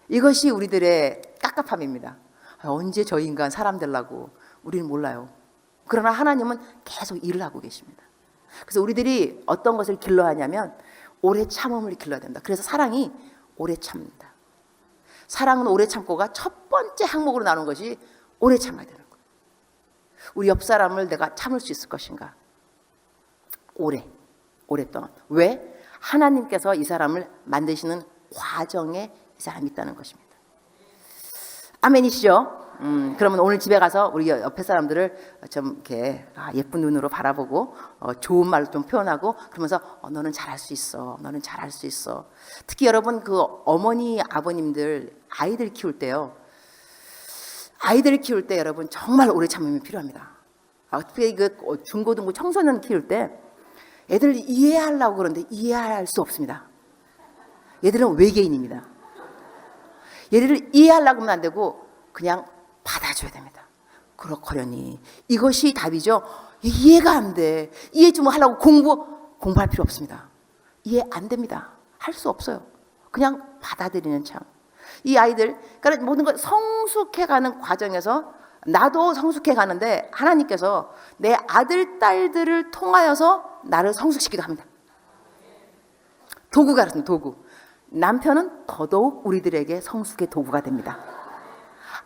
이것이 우리들의 깝깝함입니다. 언제 저 인간 사람 되려고 우리는 몰라요. 그러나 하나님은 계속 일을 하고 계십니다. 그래서 우리들이 어떤 것을 길러야 하냐면 오래 참음을 길러야 된다. 그래서 사랑이 오래 참는다. 사랑은 오래 참고가 첫 번째 항목으로 나오는 것이 오래 참아야 되는 거예요. 우리 옆 사람을 내가 참을 수 있을 것인가? 오랫동안. 왜? 하나님께서 이 사람을 만드시는 과정에 이 사람이 있다는 것입니다. 아멘이시죠? 그러면 오늘 집에 가서 우리 옆에 사람들을 좀 이렇게 예쁜 눈으로 바라보고 좋은 말로 좀 표현하고 그러면서 너는 잘할 수 있어. 너는 잘할 수 있어. 특히 여러분 그 어머니 아버님들 아이들 키울 때요. 아이들을 키울 때 여러분 정말 오래 참음이 필요합니다. 특히 그 중고등부 청소년 키울 때 애들 이해하려고 그러는데 이해할 수 없습니다. 얘들은 외계인입니다. 얘들을 이해하려고 하면 안 되고 그냥 받아줘야 됩니다. 그렇거려니 이것이 답이죠. 이해가 안 돼. 이해 좀 하려고 공부할 필요 없습니다. 이해 안 됩니다. 할 수 없어요. 그냥 받아들이는 참. 이 아이들 그러니까 모든 걸 성숙해가는 과정에서 나도 성숙해가는데 하나님께서 내 아들 딸들을 통하여서 나를 성숙시키기도 합니다. 도구가 그렇습니다. 도구. 남편은 더더욱 우리들에게 성숙의 도구가 됩니다.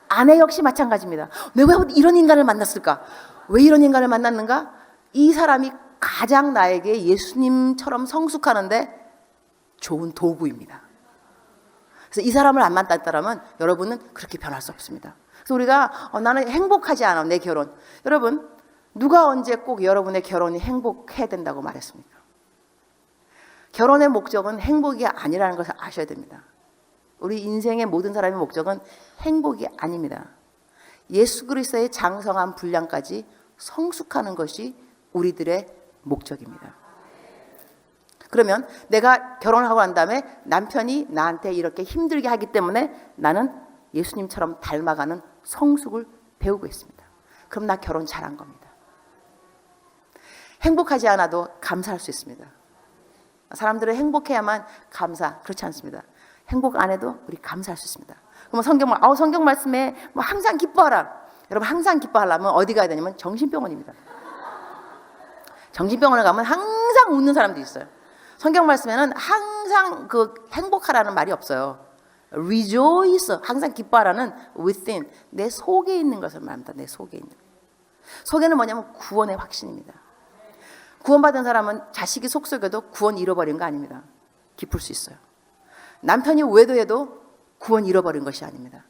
아내 역시 마찬가지입니다. 내가 왜 이런 인간을 만났을까? 왜 이런 인간을 만났는가? 이 사람이 가장 나에게 예수님처럼 성숙하는데 좋은 도구입니다. 그래서 이 사람을 안 만났다면 여러분은 그렇게 변할 수 없습니다. 그래서 우리가 나는 행복하지 않아 내 결혼. 여러분 누가 언제 꼭 여러분의 결혼이 행복해야 된다고 말했습니까? 결혼의 목적은 행복이 아니라는 것을 아셔야 됩니다. 우리 인생의 모든 사람의 목적은 행복이 아닙니다. 예수 그리스도의 장성한 분량까지 성숙하는 것이 우리들의 목적입니다. 그러면 내가 결혼을 하고 난 다음에 남편이 나한테 이렇게 힘들게 하기 때문에 나는 예수님처럼 닮아가는 성숙을 배우고 있습니다. 그럼 나 결혼 잘한 겁니다. 행복하지 않아도 감사할 수 있습니다. 사람들은 행복해야만 감사, 그렇지 않습니다. 행복 안 해도 우리 감사할 수 있습니다. 그러면 성경 말씀에 뭐 항상 기뻐하라. 여러분 항상 기뻐하려면 어디 가야 되냐면 정신병원입니다. 정신병원에 가면 항상 웃는 사람도 있어요. 성경 말씀에는 항상 그 행복하라는 말이 없어요. rejoice, 항상 기뻐하라는 within, 내 속에 있는 것을 말합니다. 내 속에 있는. 속에는 뭐냐면 구원의 확신입니다. 구원받은 사람은 자식이 속썩여도 구원 잃어버린 거 아닙니다. 기쁠 수 있어요. 남편이 외도해도 구원 잃어버린 것이 아닙니다.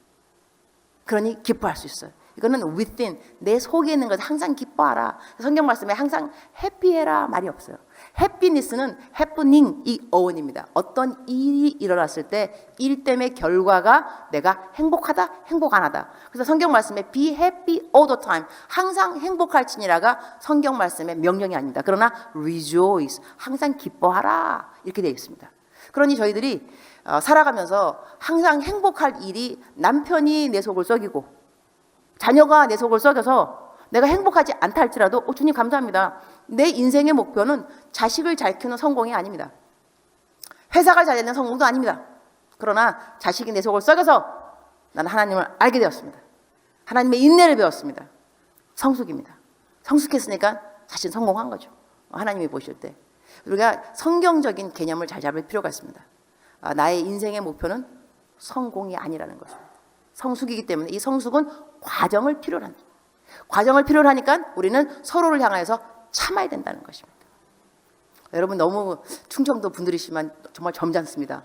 그러니 기뻐할 수 있어요. 이거는 within, 내 속에 있는 것을 항상 기뻐하라. 성경 말씀에 항상 해피해라 말이 없어요. 해피니스는 happening 이 어원입니다. 어떤 일이 일어났을 때 일 때문에 결과가 내가 행복하다, 행복 안 하다. 그래서 성경 말씀에 be happy all the time, 항상 행복할지니라가 성경 말씀의 명령이 아닙니다. 그러나 rejoice, 항상 기뻐하라 이렇게 되어 있습니다. 그러니 저희들이 살아가면서 항상 행복할 일이 남편이 내 속을 썩이고 자녀가 내 속을 썩여서 내가 행복하지 않다 할지라도 주님 감사합니다. 내 인생의 목표는 자식을 잘 키우는 성공이 아닙니다. 회사가 잘 되는 성공도 아닙니다. 그러나 자식이 내 속을 썩여서 나는 하나님을 알게 되었습니다. 하나님의 인내를 배웠습니다. 성숙입니다. 성숙했으니까 자신 성공한 거죠. 하나님이 보실 때 우리가 성경적인 개념을 잘 잡을 필요가 있습니다. 나의 인생의 목표는 성공이 아니라는 것입니다. 성숙이기 때문에 이 성숙은 과정을 필요로 합니다. 과정을 필요로 하니까 우리는 서로를 향해서 참아야 된다는 것입니다. 여러분 너무 충청도 분들이시면 정말 점잖습니다.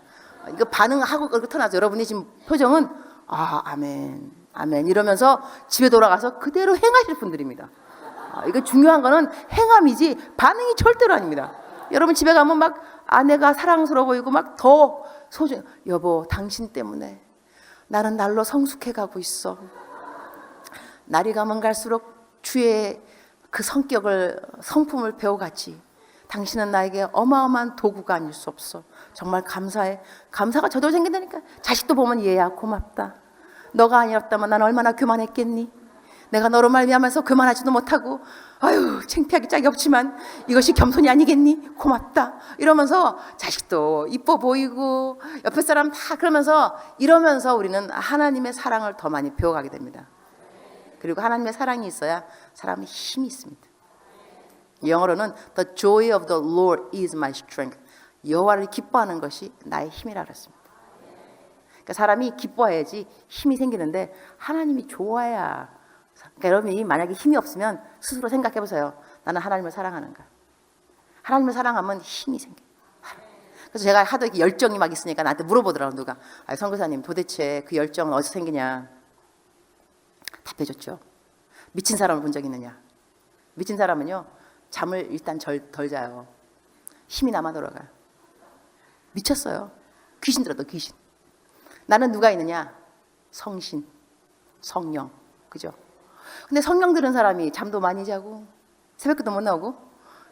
이거 반응하고 그렇게 터나서 여러분이 지금 표정은 아멘 아멘 이러면서 집에 돌아가서 그대로 행하실 분들입니다. 이거 중요한 거는 행함이지 반응이 절대로 아닙니다. 여러분 집에 가면 막 아내가 사랑스러워 보이고 막 더 소중, 여보 당신 때문에 나는 날로 성숙해 가고 있어. 날이 가면 갈수록 주의 그 성격을 성품을 배워갔지. 당신은 나에게 어마어마한 도구가 아닐 수 없어. 정말 감사해. 감사가 저절로 생긴다니까. 자식도 보면 얘야 고맙다. 너가 아니었다면 난 얼마나 교만했겠니. 내가 너로 말미암아서 교만하지도 못하고 아유 창피하기 짝이 없지만 이것이 겸손이 아니겠니. 고맙다. 이러면서 자식도 이뻐 보이고 옆에 사람 다 그러면서 이러면서 우리는 하나님의 사랑을 더 많이 배워가게 됩니다. 그리고 하나님의 사랑이 있어야 사람이 힘이 있습니다. 영어로는 The joy of the Lord is my strength. 여호와를 기뻐하는 것이 나의 힘이라 그랬습니다. 그러니까 사람이 기뻐해야지 힘이 생기는데 하나님이 좋아야. 그러니까 여러분이 만약에 힘이 없으면 스스로 생각해 보세요. 나는 하나님을 사랑하는가? 하나님을 사랑하면 힘이 생겨요. 그래서 제가 하도 이렇게 열정이 막 있으니까 나한테 물어보더라고 누가. 선교사님 도대체 그 열정은 어디서 생기냐? 답해줬죠. 미친 사람을 본 적 있느냐? 미친 사람은요 잠을 일단 덜 자요. 힘이 남아 돌아가요. 미쳤어요. 귀신 들어도 귀신. 나는 누가 있느냐? 성신, 성령, 그죠? 근데 성령 들은 사람이 잠도 많이 자고 새벽기도 못 나오고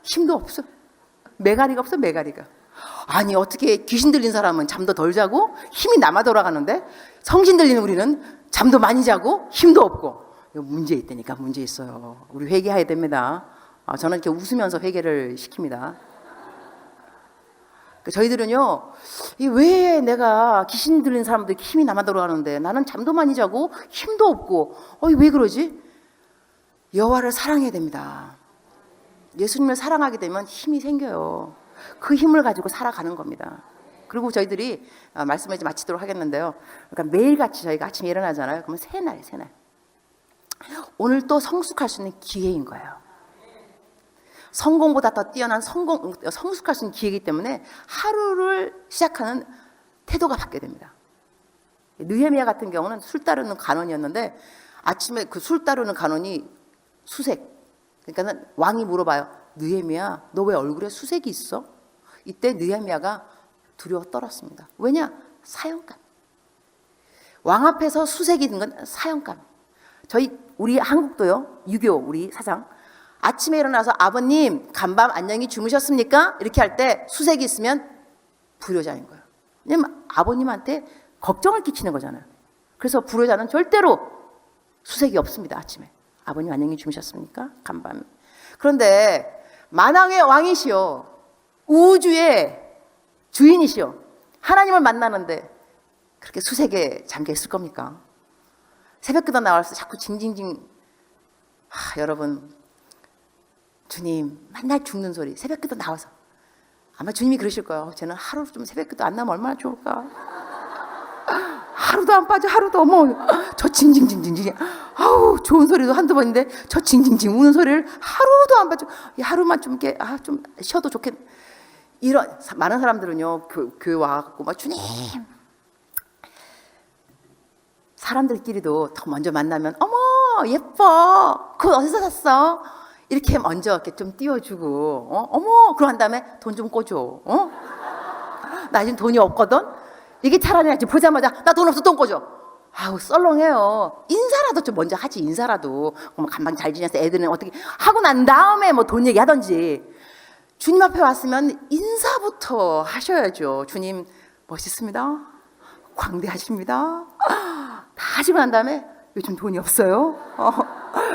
힘도 없어. 메가리가 없어. 메가리가. 아니 어떻게 귀신 들린 사람은 잠도 덜 자고 힘이 남아 돌아가는데 성신 들린 우리는 잠도 많이 자고 힘도 없고. 이거 문제 있다니까. 문제 있어요. 우리 회개해야 됩니다. 저는 이렇게 웃으면서 회개를 시킵니다. 저희들은요 왜 내가 귀신 들린 사람들 힘이 남아 돌아가는데 나는 잠도 많이 자고 힘도 없고 왜 그러지? 여호와를 사랑해야 됩니다. 예수님을 사랑하게 되면 힘이 생겨요. 그 힘을 가지고 살아가는 겁니다. 그리고 저희들이 말씀을 이제 마치도록 하겠는데요. 그러니까 매일같이 저희가 아침에 일어나잖아요. 그러면 새날 오늘 또 성숙할 수 있는 기회인 거예요. 성공보다 더 뛰어난 성숙할 수 있는 기회이기 때문에 하루를 시작하는 태도가 바뀌게 됩니다. 느헤미야 같은 경우는 술 따르는 간원이었는데 아침에 그 술 따르는 간원이 수색. 그러니까 왕이 물어봐요. 느헤미야 너 왜 얼굴에 수색이 있어? 이때 느헤미야가 두려워 떨었습니다. 왜냐? 사형감. 왕 앞에서 수색이 든 건 사형감. 우리 한국도요. 유교 우리 사상. 아침에 일어나서 아버님 간밤 안녕히 주무셨습니까? 이렇게 할 때 수색이 있으면 불효자인 거예요. 왜냐면 아버님한테 걱정을 끼치는 거잖아요. 그래서 불효자는 절대로 수색이 없습니다. 아침에 아버님 안녕히 주무셨습니까? 간밤. 그런데 만왕의 왕이시여 우주의 주인이시여 하나님을 만나는데 그렇게 수색에 잠겨 있을 겁니까? 새벽기도 나와서 자꾸 징징징. 여러분 주님 맨날 죽는 소리 새벽기도 나와서 아마 주님이 그러실 거예요. 쟤는 하루 좀 새벽기도 안 나면 얼마나 좋을까. 하루도 안 빠져. 하루도 저 징징징징징 아우 좋은 소리도 한두 번인데 저 징징징 우는 소리를 하루도 안 빠져. 하루만 좀 이렇게 좀 쉬어도 좋겠. 이런 많은 사람들은요 교회 와갖고 막 주님 사람들끼리도 더 먼저 만나면 어머 예뻐. 그거 어디서 샀어? 이렇게 먼저 이렇게 좀 띄워주고, 어머, 그러고 한 다음에 돈 좀 꿔줘. 나 지금 돈이 없거든? 이게 차라리 지금 보자마자 나 돈 없어, 돈 꿔줘. 아우, 썰렁해요. 인사라도 좀 먼저 하지, 인사라도. 뭐 간방 잘 지내서 애들은 어떻게 하고 난 다음에 뭐 돈 얘기 하던지. 주님 앞에 왔으면 인사부터 하셔야죠. 주님, 멋있습니다. 광대하십니다. 다 하시고 난 다음에 요즘 돈이 없어요.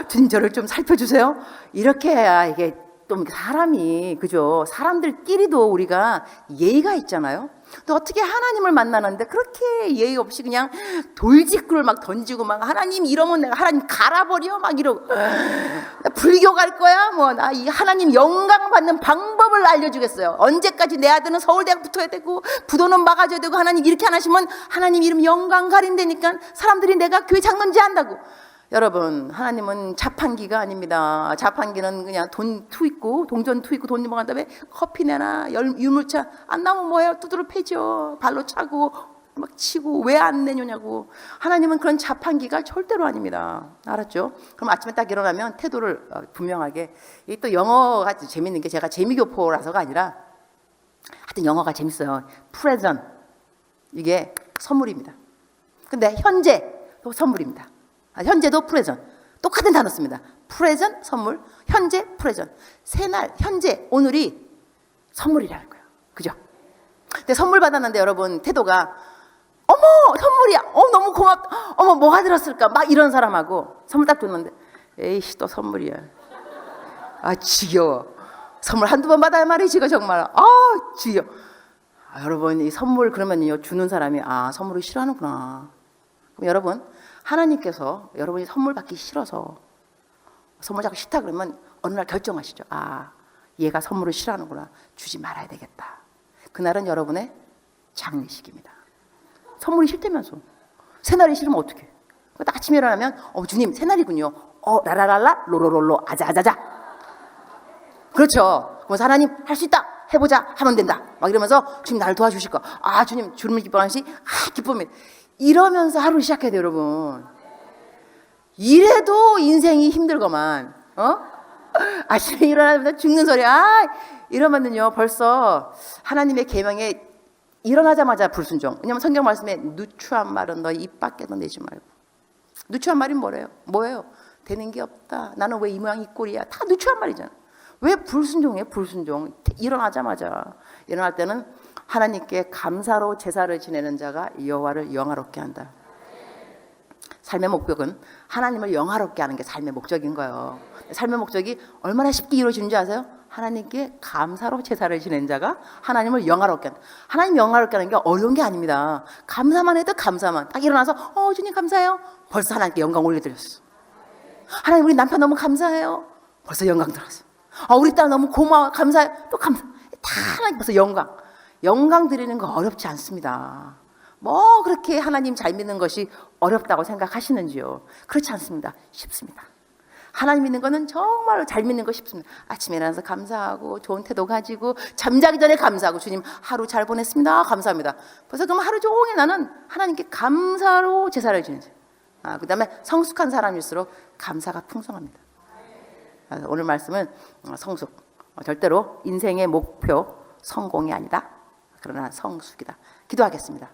주님 저를 좀 살펴주세요. 이렇게 해야 이게 또 사람이, 그죠? 사람들끼리도 우리가 예의가 있잖아요. 또 어떻게 하나님을 만나는데 그렇게 예의 없이 그냥 돌직구를 막 던지고 막 하나님 이러면 내가 하나님 갈아버려 막 이러고 나 불교 갈 거야 뭐 나 이 하나님 영광 받는 방법을 알려주겠어요. 언제까지 내 아들은 서울대학 붙어야 되고 부도는 막아줘야 되고 하나님 이렇게 안 하시면 하나님 이름 영광 가린다니까 사람들이 내가 교회 장로인지 안다고. 여러분, 하나님은 자판기가 아닙니다. 자판기는 그냥 돈 투입고 동전 투입고 돈 먹은 다음에 커피 내나 유물차 안 나오면 뭐예요? 두드러 패죠. 발로 차고 막 치고 왜 안 내냐고. 하나님은 그런 자판기가 절대로 아닙니다. 알았죠? 그럼 아침에 딱 일어나면 태도를 분명하게. 이게 또 영어가 재밌는 게 제가 재미교포라서가 아니라 하여튼 영어가 재밌어요. present 이게 선물입니다. 근데 현재도 선물입니다. 현재도 프레전 똑같은 단어 씁니다. 프레전 선물, 현재 프레전. 새날 현재 오늘이 선물이라는 거예요. 그죠? 근데 선물 받았는데 여러분 태도가 어머 선물이야. 너무 고맙다. 어머 뭐가 들었을까? 막 이런 사람하고 선물 딱 줬는데 에이씨 또 선물이야. 아 지겨워. 선물 한두 번 받아야 말이지 이거 정말. 지겨워. 여러분 이 선물 그러면요 주는 사람이 선물을 싫어하는구나. 그럼 여러분 하나님께서 여러분이 선물 받기 싫어서 선물 받기 싫다 그러면 어느 날 결정하시죠. 얘가 선물을 싫어하는구나. 주지 말아야 되겠다. 그날은 여러분의 장례식입니다. 선물이 싫다면서. 새날이 싫으면 어떡해. 딱 아침에 일어나면 주님 새날이군요. 라라랄라 로로롤로 아자아자자. 그렇죠. 그래서 하나님 할 수 있다. 해보자. 하면 된다. 막 이러면서 주님 나를 도와주실 거. 주님 주님을 기뻐하시. 기쁨이. 이러면서 하루를 시작해야 돼요, 여러분. 이래도 인생이 힘들거만. 아침에 일어나면 죽는 소리. 이러면은요 벌써 하나님의 계명에 일어나자마자 불순종. 왜냐하면 성경 말씀에 누추한 말은 너 입 밖에도 내지 말고. 누추한 말이 뭐예요? 되는 게 없다. 나는 왜 이 모양 이 꼴이야. 다 누추한 말이잖아. 왜 불순종이에요? 불순종. 일어나자마자. 일어날 때는 하나님께 감사로 제사를 지내는 자가 여호와를 영화롭게 한다. 삶의 목적은 하나님을 영화롭게 하는 게 삶의 목적인 거예요. 삶의 목적이 얼마나 쉽게 이루어지는지 아세요? 하나님께 감사로 제사를 지낸 자가 하나님을 영화롭게 한다. 하나님 영화롭게 하는 게 어려운 게 아닙니다. 감사만 해도 감사만. 딱 일어나서 주님 감사해요. 벌써 하나님께 영광 올려드렸어. 하나님 우리 남편 너무 감사해요. 벌써 영광 들었어. 우리 딸 너무 고마워 감사해. 또 감사. 다 하나님 벌써 영광 드리는 거 어렵지 않습니다. 뭐 그렇게 하나님 잘 믿는 것이 어렵다고 생각하시는지요? 그렇지 않습니다. 쉽습니다. 하나님 믿는 거는 정말 잘 믿는 거 쉽습니다. 아침에 일어나서 감사하고 좋은 태도 가지고 잠자기 전에 감사하고 주님 하루 잘 보냈습니다. 감사합니다. 벌써 그럼 하루 종일 나는 하나님께 감사로 제사를 지내죠. 그 다음에 성숙한 사람일수록 감사가 풍성합니다. 오늘 말씀은 성숙. 절대로 인생의 목표 성공이 아니다. 그러나 성숙이다. 기도하겠습니다.